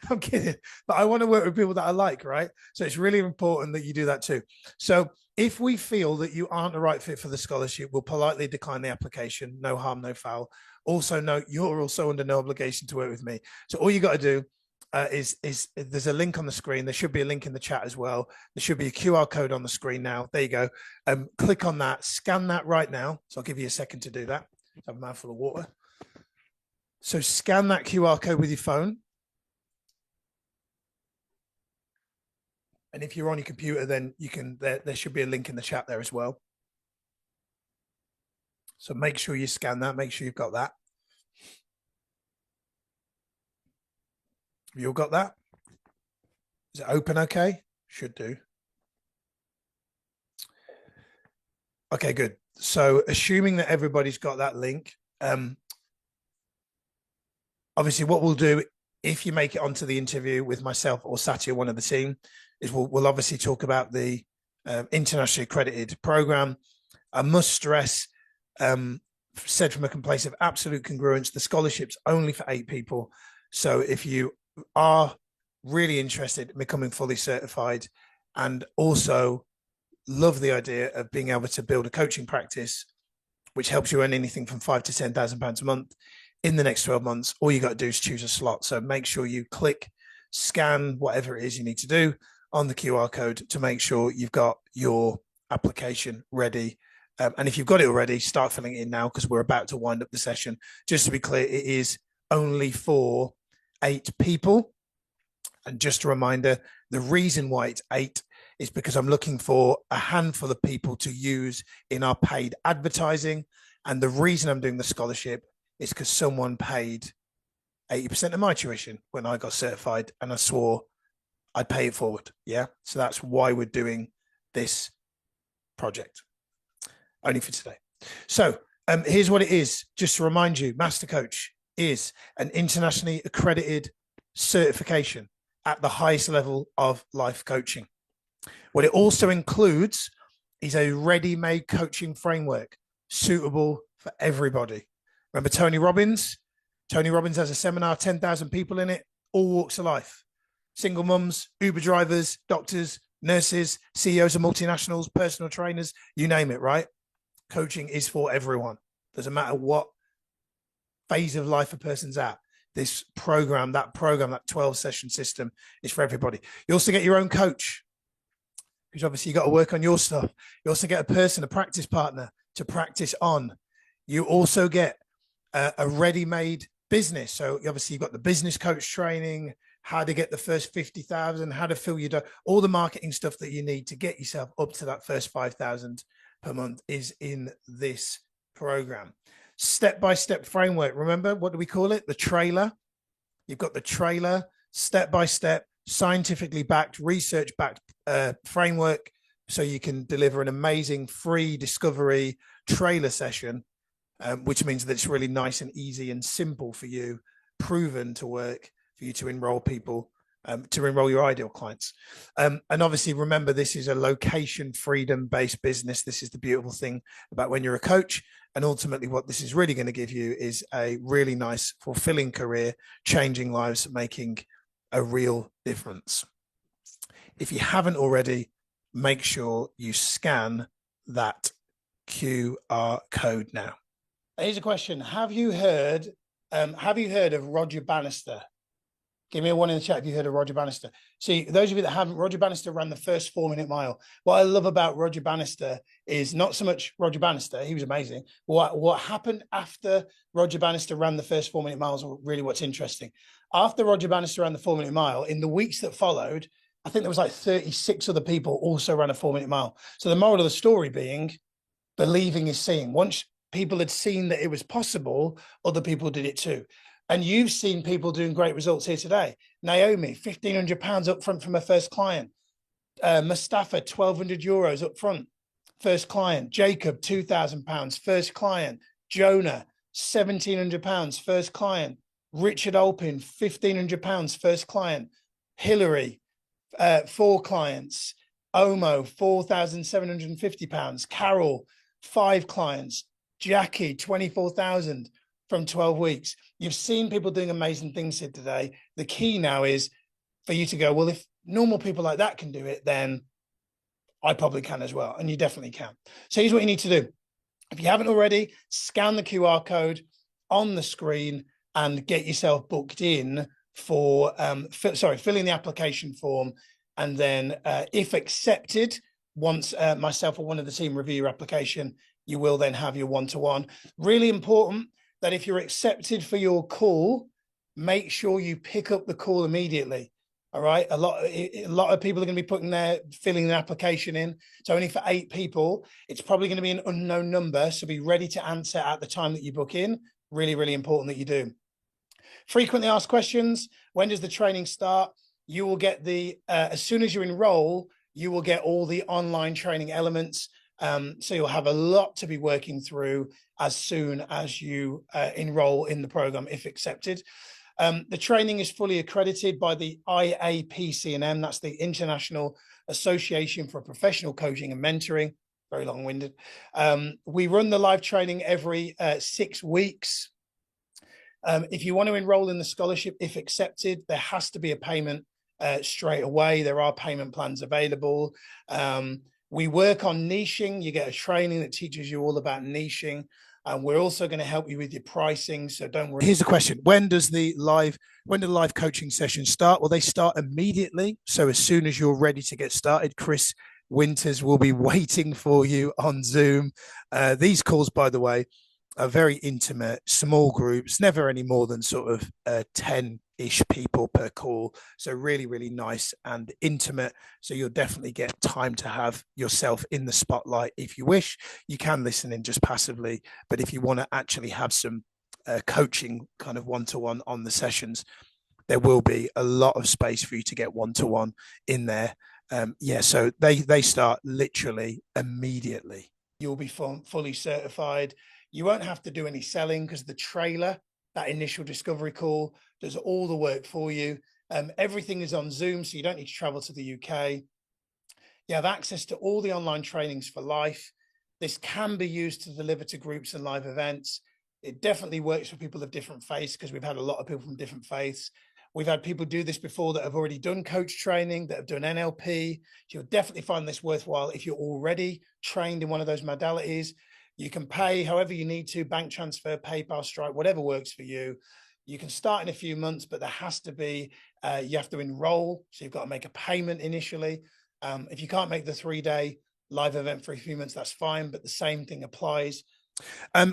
I'm kidding. But I want to work with people that I like, right? So it's really important that you do that too. So if we feel that you aren't the right fit for the scholarship, we'll politely decline the application. No harm, no foul. Also note, you're also under no obligation to work with me. So all you got to do is there's a link on the screen. There should be a link in the chat as well. There should be a QR code on the screen now. There you go. Click on that, scan that right now. So I'll give you a second to do that. Have a mouthful of water. So scan that QR code with your phone. And if you're on your computer, then you can, there should be a link in the chat there as well. So make sure you scan that, make sure you've got that. Have you all got that? Is it open okay? Should do. Okay, good. So assuming that everybody's got that link, obviously what we'll do, if you make it onto the interview with myself or Sati or one of the team, is we'll obviously talk about the internationally accredited program. I must stress, said from a place of absolute congruence, the scholarship's only for 8 people. So if you are really interested in becoming fully certified and also love the idea of being able to build a coaching practice, which helps you earn anything from £5,000 to £10,000 a month in the next 12 months, all you got to do is choose a slot. So make sure you click, scan, whatever it is you need to do on the QR code to make sure you've got your application ready. And if you've got it already, start filling it in now because we're about to wind up the session. Just to be clear, it is only for 8 people. And just a reminder, the reason why it's 8 is because I'm looking for a handful of people to use in our paid advertising. And the reason I'm doing the scholarship is because someone paid 80% of my tuition when I got certified, and I swore I'd pay it forward. Yeah. So that's why we're doing this project, only for today. So here's what it is. Just to remind you, Master Coach is an internationally accredited certification at the highest level of life coaching. What it also includes is a ready-made coaching framework suitable for everybody. Remember Tony Robbins? Tony Robbins has a seminar, 10,000 people in it, all walks of life. Single mums, Uber drivers, doctors, nurses, CEOs of multinationals, personal trainers, you name it, right? Coaching is for everyone. Doesn't matter what phase of life a person's at. This program, that 12-session system is for everybody. You also get your own coach, because obviously you got to work on your stuff. You also get a person, a practice partner to practice on. You also get a ready-made business. So obviously you've got the business coach training, how to get the first 50,000, how to fill your dough, all the marketing stuff that you need to get yourself up to that first 5,000 per month is in this program. Step-by-step framework. Remember, what do we call it? The trailer. You've got the trailer, step-by-step, scientifically backed, research-backed framework, so you can deliver an amazing free discovery trailer session, which means that it's really nice and easy and simple for you, proven to work for you to enroll people, to enroll your ideal clients. And obviously, remember, this is a location freedom-based business. This is the beautiful thing about when you're a coach. And ultimately, what this is really going to give you is a really nice, fulfilling career, changing lives, making a real difference. If you haven't already, make sure you scan that QR code now. Here's a question. Have you heard of Roger Bannister? Give me a 1 in the chat if you heard of Roger Bannister. See, those of you that haven't, Roger Bannister ran the first 4-minute mile. What I love about Roger Bannister is not so much Roger Bannister, he was amazing. What happened after Roger Bannister ran the first 4-minute miles is really what's interesting. After Roger Bannister ran the 4-minute mile, in the weeks that followed, I think there was like 36 other people also ran a 4-minute mile. So the moral of the story being, believing is seeing. Once people had seen that it was possible, other people did it too. And you've seen people doing great results here today. Naomi, £1,500 up front from her first client. Mustafa, €1,200 up front, first client. Jacob, £2,000, first client. Jonah, £1,700, first client. Richard Alpin, £1,500, first client. Hillary, 4 clients. Omo, £4,750. Carol, 5 clients. Jackie, 24,000 from 12 weeks. You've seen people doing amazing things here today. The key now is for you to go, well, if normal people like that can do it, then I probably can as well. And you definitely can. So here's what you need to do. If you haven't already, scan the QR code on the screen and get yourself booked in for, filling the application form. And then if accepted, once myself or one of the team review your application, you will then have your one-to-one. Really important that if you're accepted for your call, make sure you pick up the call immediately. All right. A lot of people are going to be filling the application in. So only for 8 people, it's probably going to be an unknown number. So be ready to answer at the time that you book in. Really, really important that you do. Frequently asked questions. When does the training start? You will get as soon as you enroll, you will get all the online training elements. So you'll have a lot to be working through as soon as you enroll in the program, if accepted. The training is fully accredited by the IAPCNM. That's the International Association for Professional Coaching and Mentoring. Very long-winded. We run the live training every 6 weeks. If you want to enroll in the scholarship, if accepted, there has to be a payment straight away. There are payment plans available. We work on niching. You get a training that teaches you all about niching. And we're also going to help you with your pricing. So don't worry. Here's the question. When do the live coaching sessions start? Well, they start immediately. So as soon as you're ready to get started, Chris Winters will be waiting for you on Zoom. These calls, by the way, are very intimate, small groups, never any more than sort of 10 ish people per call. So really, really nice and intimate. So you'll definitely get time to have yourself in the spotlight. If you wish, you can listen in just passively. But if you want to actually have some coaching kind of one-to-one on the sessions, there will be a lot of space for you to get one-to-one in there. So they start literally immediately. You'll be fully certified. You won't have to do any selling because the trailer, that initial discovery call, does all the work for you. Everything is on Zoom, so you don't need to travel to the UK. You have access to all the online trainings for life. This can be used to deliver to groups and live events. It definitely works for people of different faiths because we've had a lot of people from different faiths. We've had people do this before that have already done coach training, that have done NLP. You'll definitely find this worthwhile if you're already trained in one of those modalities. You can pay however you need to, bank transfer, PayPal, Stripe, whatever works for you. You can start in a few months, but there has to be, you have to enroll. So you've got to make a payment initially. If you can't make the 3-day live event for a few months, that's fine, but the same thing applies.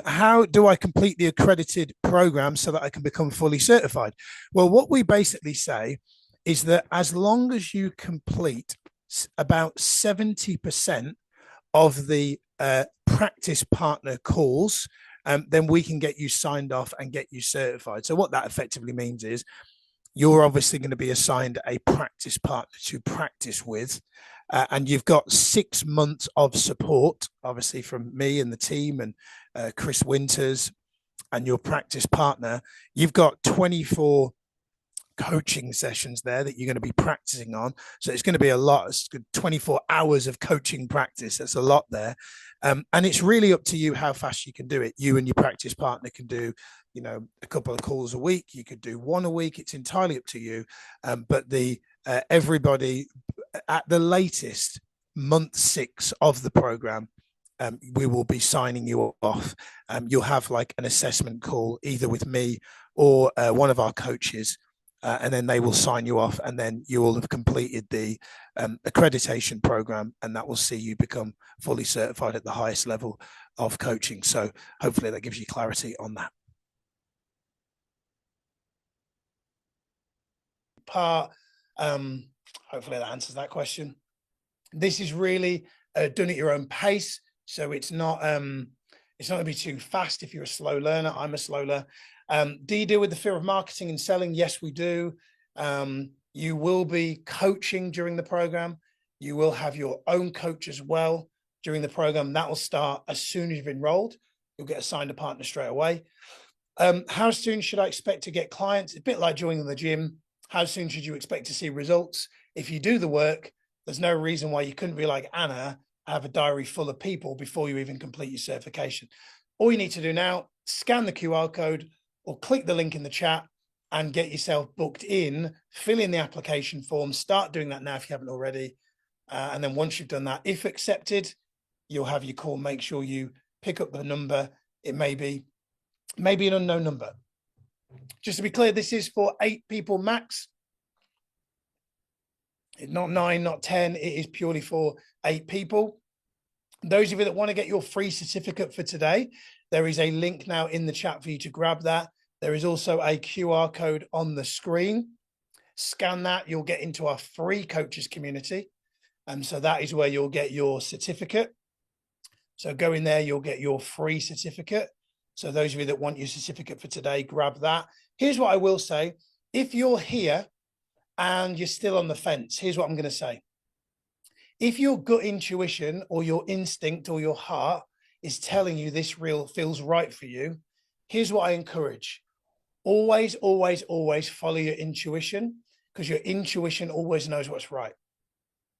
How do I complete the accredited program so that I can become fully certified? Well, what we basically say is that as long as you complete about 70% of the practice partner calls, then we can get you signed off and get you certified. So what that effectively means is you're obviously going to be assigned a practice partner to practice with. And you've got 6 months of support, obviously, from me and the team and Chris Winters and your practice partner. You've got 24 coaching sessions there that you're going to be practicing on. So it's going to be a lot. It's 24 hours of coaching practice. That's a lot there. And it's really up to you how fast you can do it. You and your practice partner can do, a couple of calls a week. You could do one a week. It's entirely up to you. But everybody at the latest month 6 of the program, we will be signing you off. You'll have like an assessment call either with me or one of our coaches, and then they will sign you off, and then you will have completed the accreditation program, and that will see you become fully certified at the highest level of coaching. So hopefully that gives you clarity on that. Hopefully that answers that question. This is really done at your own pace, so it's not going to be too fast if you're a slow learner. I'm a slow learner. Do you deal with the fear of marketing and selling? Yes, we do. You will be coaching during the program. You will have your own coach as well during the program. That will start as soon as you've enrolled. You'll get assigned a partner straight away. How soon should I expect to get clients? It's a bit like joining the gym. How soon should you expect to see results? If you do the work, there's no reason why you couldn't be like Anna, have a diary full of people before you even complete your certification. All you need to do now, scan the QR code or click the link in the chat and get yourself booked in, fill in the application form, start doing that now if you haven't already. And then once you've done that, if accepted, you'll have your call. Make sure you pick up the number. It may be an unknown number. Just to be clear, this is for 8 people max. It's not 9, not 10. It is purely for 8 people. Those of you that want to get your free certificate for today, there is a link now in the chat for you to grab that. There is also a QR code on the screen. Scan that, you'll get into our free coaches community. So that is where you'll get your certificate. So go in there, you'll get your free certificate. So those of you that want your certificate for today, grab that. Here's what I will say. If you're here and you're still on the fence, here's what I'm going to say. If your gut intuition or your instinct or your heart is telling you this feels right for you, here's what I encourage. Always, always, always follow your intuition, because your intuition always knows what's right.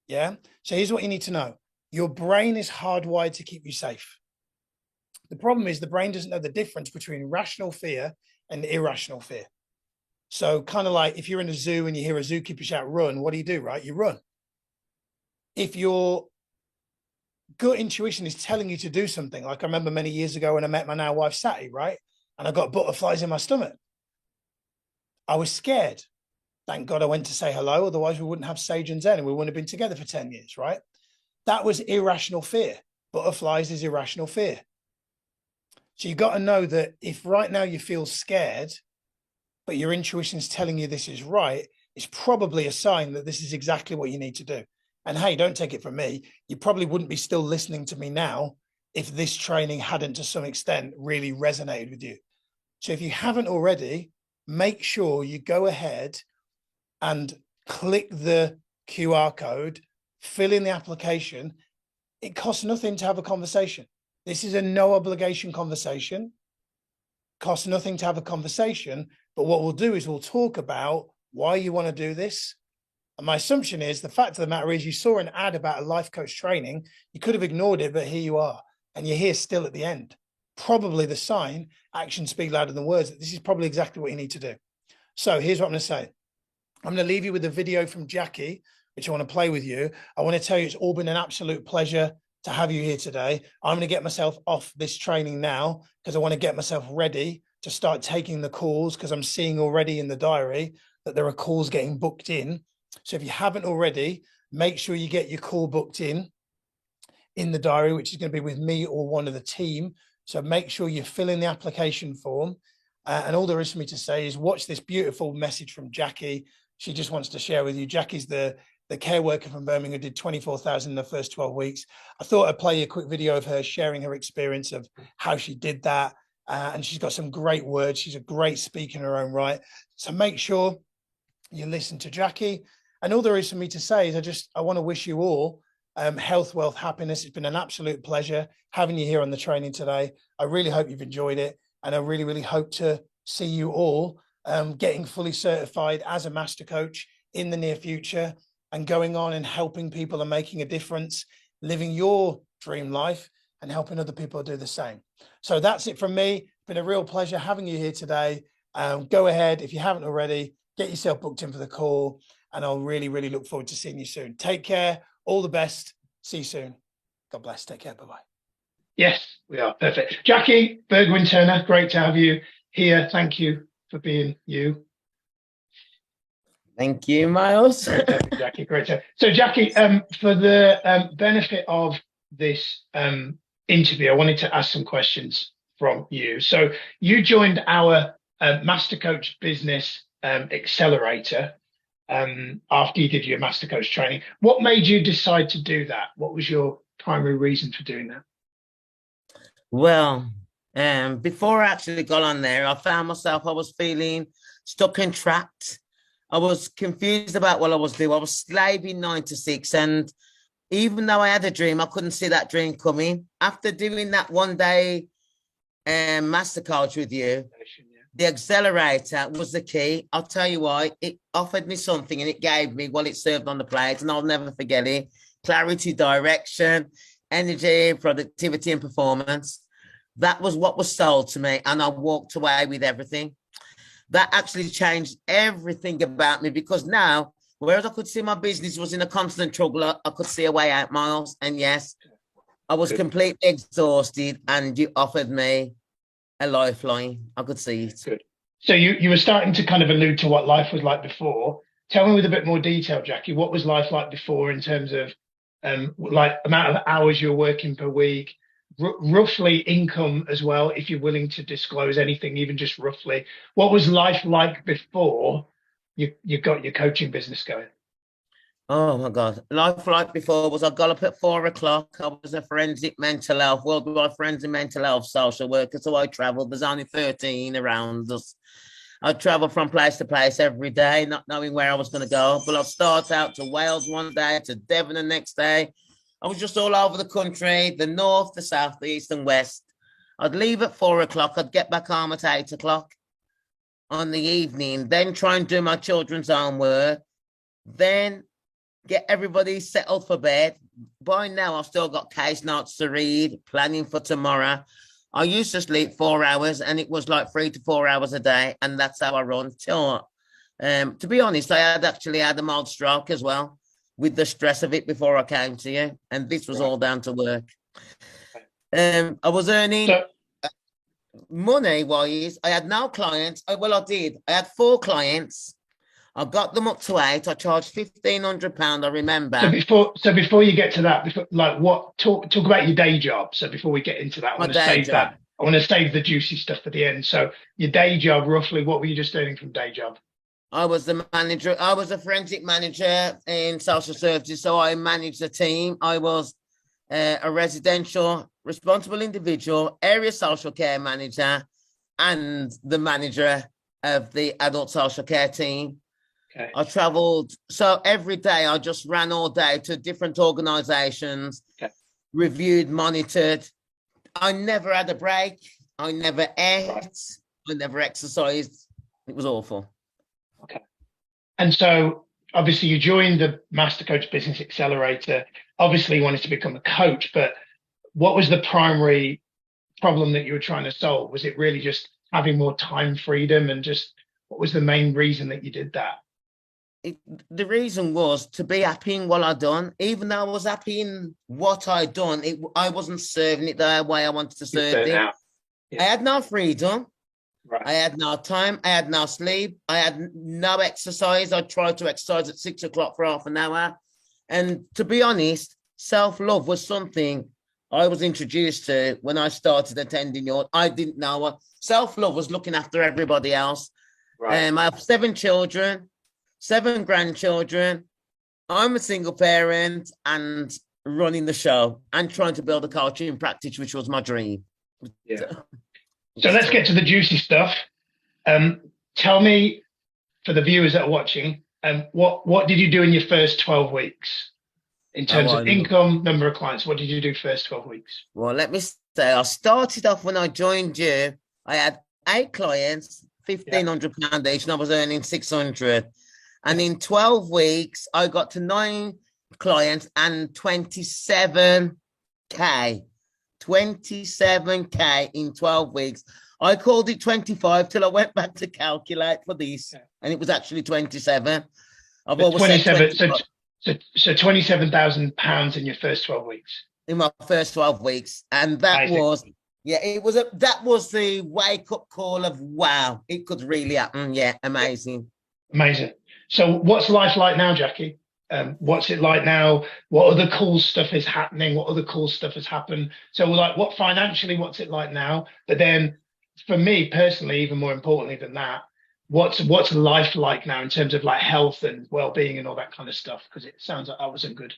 Yeah. So here's what you need to know. Your brain is hardwired to keep you safe. The problem is the brain doesn't know the difference between rational fear and irrational fear. So kind of like if you're in a zoo and you hear a zookeeper shout, run, what do, right? You run. If your gut intuition is telling you to do something, like I remember many years ago when I met my now wife, Sati, right? And I got butterflies in my stomach. I was scared. Thank God I went to say hello. Otherwise we wouldn't have Sage and Zen and we wouldn't have been together for 10 years, right? That was irrational fear. Butterflies is irrational fear. So you got to know that if right now you feel scared but your intuition's telling you this is right, it's probably a sign that this is exactly what you need to do. And hey, don't take it from me. You probably wouldn't be still listening to me now if this training hadn't to some extent really resonated with you. So if you haven't already, make sure you go ahead and click the QR code, fill in the application. It costs nothing to have a conversation. This is a no obligation conversation. Costs nothing to have a conversation, but what we'll do is we'll talk about why you want to do this. And my assumption is the fact of the matter is you saw an ad about a life coach training. You could have ignored it, but here you are. And you're here still at the end. Probably the sign, actions speak louder than words, that this is probably exactly what you need to do. So here's what I'm going to say. I'm going to leave you with a video from Jackie, which I want to play with you. I want to tell you it's all been an absolute pleasure to have you here today. I'm going to get myself off this training now because I want to get myself ready to start taking the calls, because I'm seeing already in the diary that there are calls getting booked in. So if you haven't already, make sure you get your call booked in the diary, which is going to be with me or one of the team. So make sure you fill in the application form. And all there is for me to say is watch this beautiful message from Jackie. She just wants to share with you. Jackie's the care worker from Birmingham who did 24,000 in the first 12 weeks. I thought I'd play you a quick video of her sharing her experience of how she did that. And she's got some great words. She's a great speaker in her own right. So make sure you listen to Jackie. And all there is for me to say is I want to wish you all health, wealth, happiness. It's been an absolute pleasure having you here on the training today. I really hope you've enjoyed it. And I really, really hope to see you all getting fully certified as a master coach in the near future and going on and helping people and making a difference, living your dream life and helping other people do the same. So that's it from me. It's been a real pleasure having you here today. Go ahead, if you haven't already, get yourself booked in for the call, and I'll really, really look forward to seeing you soon. Take care. All the best. See you soon. God bless. Take care. Bye-bye. Yes, we are. Perfect. Jackie Bergwin-Turner, great to have you here. Thank you for being you. Thank you, Miles. Jackie, great to have. So Jackie, for the benefit of this interview, I wanted to ask some questions from you. So you joined our Master Coach Business Accelerator after you did your Master Coach training. What made you decide to do that? What was your primary reason for doing that? Well, before I actually got on there, I found myself, I was feeling stuck and trapped. I was confused about what I was doing. I was slaving 9 to 6. And even though I had a dream, I couldn't see that dream coming. After doing that one day Master Coach with you, the accelerator was the key. I'll tell you why. It offered me something and it gave me what it served on the plate, and I'll never forget it. Clarity, direction, energy, productivity, and performance. That was what was sold to me, and I walked away with everything. That actually changed everything about me, because now, whereas I could see my business was in a constant struggle, I could see a way out, Miles. And yes, I was completely exhausted, and you offered me a lifeline. I could see it. Good. So you were starting to kind of allude to what life was like before. Tell me with a bit more detail, Jackie, what was life like before in terms of like amount of hours you're working per week, roughly income as well, if you're willing to disclose anything, even just roughly. What was life like before you got your coaching business going? Oh my God. Life like before was I got up at 4 o'clock. I was a forensic mental health, worldwide forensic mental health social worker. So I traveled. There's only 13 around us. I travel from place to place every day, not knowing where I was going to go. But I'd start out to Wales one day, to Devon the next day. I was just all over the country, the north, the south, the east and west. I'd leave at 4 o'clock. I'd get back home at 8 o'clock on the evening, then try and do my children's homework, then get everybody settled for bed. By now, I've still got case notes to read, planning for tomorrow. I used to sleep 4 hours, and it was like 3 to 4 hours a day, and that's how I run till. To be honest, I had actually had a mild stroke as well, with the stress of it before I came to you, and this was all down to work. I was earning money-wise. I had no clients. Well, I did. I had 4 clients. I got them up to 8. I charged £1,500. I remember. So before you get to that, talk about your day job. So before we get into that, I want to save that. I want to save the juicy stuff for the end. So your day job, roughly, what were you just earning from day job? I was the manager. I was a forensic manager in social services, so I managed a team. I was a residential responsible individual, area social care manager, and the manager of the adult social care team. Okay. I traveled, so every day I just ran all day to different organizations, Okay. reviewed, monitored. I never had a break. I never ate. Right. I never exercised. It was awful. Okay. And so obviously you joined the Master Coach Business Accelerator. Obviously you wanted to become a coach, but what was the primary problem that you were trying to solve? Was it really just having more time freedom, and just what was the main reason that you did that? The reason was to be happy in what I'd done. Even though I was happy in what I'd done, I wasn't serving it the way I wanted to serve it. Yeah. I had no freedom. Right. I had no time. I had no sleep. I had no exercise. I tried to exercise at 6 o'clock for half an hour. And to be honest, self-love was something I was introduced to when I started attending your. I didn't know what self-love was. Looking after everybody else. Right. I have 7 children, 7 grandchildren. I'm a single parent and running the show and trying to build a coaching practice, which was my dream. Yeah. So let's get to the juicy stuff. Tell me, for the viewers that are watching, what did you do in your first 12 weeks in terms of income, number of clients? What did you do first 12 weeks? Well, let me say, I started off when I joined you. I had 8 clients, £1,500 each, and I was earning 600. And in 12 weeks, I got to 9 clients and 27K. 27K in 12 weeks. I called it 25 till I went back to calculate for this, and it was actually 27. I've always 27. Said so £27,000 in your first 12 weeks. In my first 12 weeks, and that Amazing. was that was the wake up call of wow, it could really happen. Yeah, amazing. So what's life like now, Jackie? What's it like now? What other cool stuff is happening? What other cool stuff has happened? So like, what financially, what's it like now? But then for me personally, even more importantly than that, what's life like now in terms of like health and well-being and all that kind of stuff? Because it sounds like that wasn't good.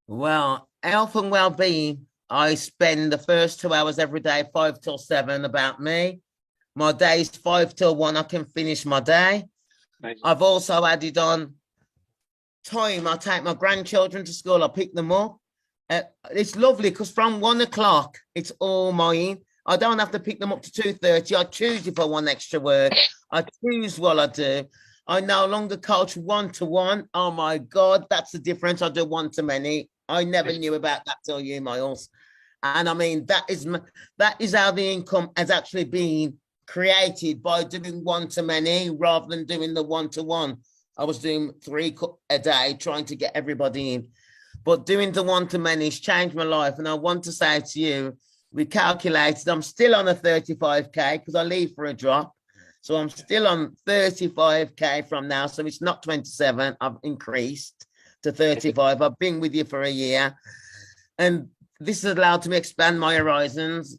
Well, health and well-being, I spend the first 2 hours every day, 5 till 7, about me. My day's 5 till 1, I can finish my day. Amazing. I've also added on time. I take my grandchildren to school. I pick them up. It's lovely because from 1 o'clock, it's all mine. I don't have to pick them up to 2:30. I choose if I want extra work. I choose what I do. I no longer coach one-to-one. Oh my God, that's the difference. I do one-to-many. I never knew about that till you, Miles. And I mean, that is how the income has actually been created, by doing one-to-many rather than doing the one-to-one. I was doing 3 a day, trying to get everybody in. But doing the one-to-many has changed my life. And I want to say to you, we calculated, I'm still on a 35K because I leave for a drop. So I'm still on 35K from now. So it's not 27. I've increased to 35. I've been with you for a year. And this has allowed me to expand my horizons.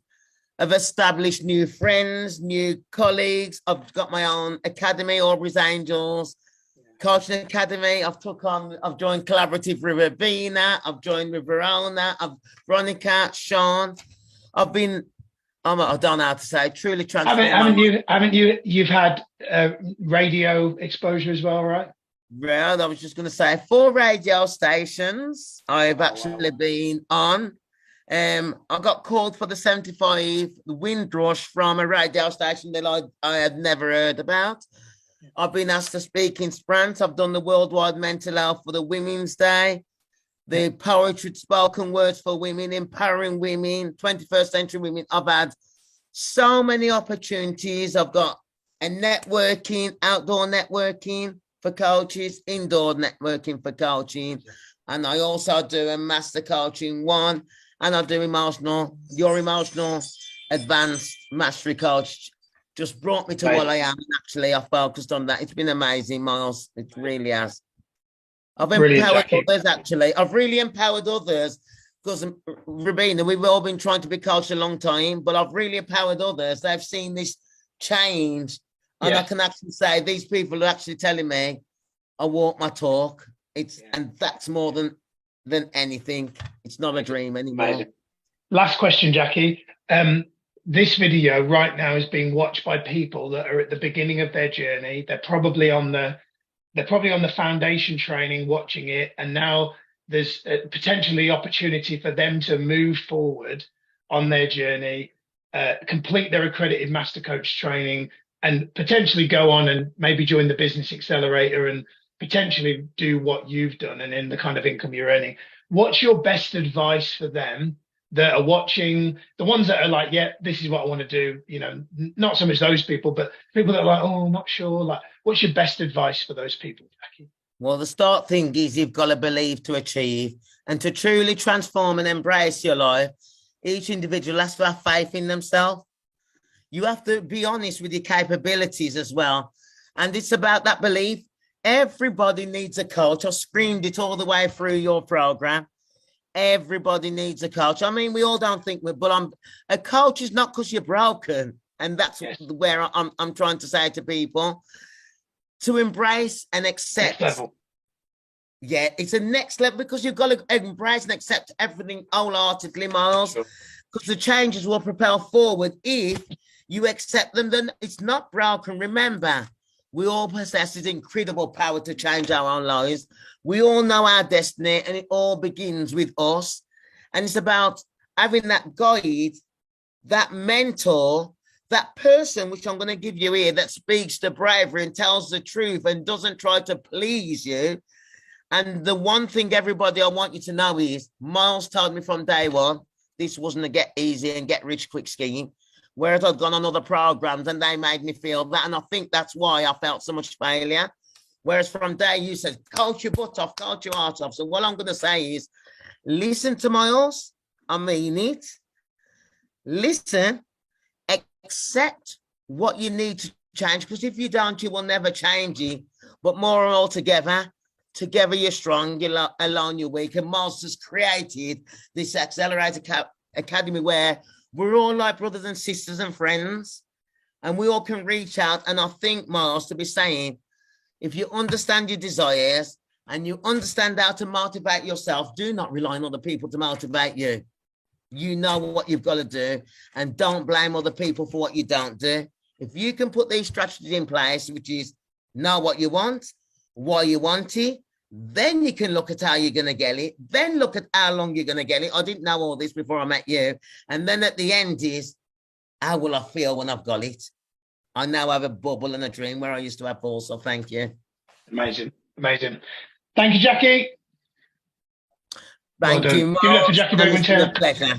I've established new friends, new colleagues. I've got my own academy, Aubrey's Angels, Coaching Academy. I've joined Collaborative with Rabina. I've joined with Verona. Veronica, Sean. I don't know how to say, truly transformed. Haven't you've had radio exposure as well, right? Well, I was just going to say 4 radio stations I've actually been on. I got called for the 75 Windrush from a radio station that I had never heard about. I've been asked to speak in France. I've done the Worldwide Mental Health for the Women's Day, the Poetry Spoken Words for Women, Empowering Women, 21st Century Women. I've had so many opportunities. I've got a networking, outdoor networking for coaches, indoor networking for coaching. And I also do a master coaching 1, and I do your emotional advanced mastery coach. Just brought me to what I am. And actually, I focused on that. It's been amazing, Miles. It really has. I've empowered others, actually. I've really empowered others because Rabina, we've all been trying to be coached a long time, but I've really empowered others. They've seen this change. And I can actually say these people are actually telling me I walk my talk. And that's more than anything. It's not a dream anymore. Amazing. Last question, Jackie. This video right now is being watched by people that are at the beginning of their journey. They're probably on the foundation training watching it, and now there's potentially opportunity for them to move forward on their journey, complete their accredited master coach training, and potentially go on and maybe join the business accelerator and potentially do what you've done and in the kind of income you're earning. What's your best advice for them that are watching, the ones that are like, yeah, this is what I want to do, you know, not so much those people, but people that are like, oh, I'm not sure. Like, what's your best advice for those people, Jackie? Well, the start thing is you've got to believe to achieve, and to truly transform and embrace your life. Each individual has to have faith in themselves. You have to be honest with your capabilities as well. And it's about that belief. Everybody needs a coach. I screamed it all the way through your program. Everybody needs a coach. I mean, we all don't think but a coach is not because you're broken. And that's where I'm trying to say to people, to embrace and accept. Next level. Yeah, it's a next level, because you've got to embrace and accept everything wholeheartedly, Miles. Because the changes will propel forward if you accept them. Then it's not broken. Remember, we all possess this incredible power to change our own lives. We all know our destiny, and it all begins with us. And it's about having that guide, that mentor, that person, which I'm going to give you here, that speaks the bravery and tells the truth and doesn't try to please you. And the one thing, everybody, I want you to know is, Miles told me from day one, this wasn't a get easy and get rich quick scheme. Whereas I've gone on other programs and they made me feel that. And I think that's why I felt so much failure. Whereas from day you said, coach your butt off, coach your heart off. So what I'm going to say is, listen to Miles. I mean it. Listen, accept what you need to change. Because if you don't, you will never change it. But more and all together you're strong, you're alone you're weak. And Miles has created this Accelerator Academy where we're all like brothers and sisters and friends, and we all can reach out. And I think, Miles, to be saying, if you understand your desires and you understand how to motivate yourself, do not rely on other people to motivate you. You know what you've got to do, and don't blame other people for what you don't do. If you can put these strategies in place, which is know what you want, why you want it, then you can look at how you're going to get it. Then look at how long you're going to get it. I didn't know all this before I met you. And then at the end is, how will I feel when I've got it? I now have a bubble and a dream where I used to have balls. So thank you. Amazing. Amazing. Thank you, Jackie. Thank you, Mark. Give it up for Jackie Bowman. It's been a pleasure.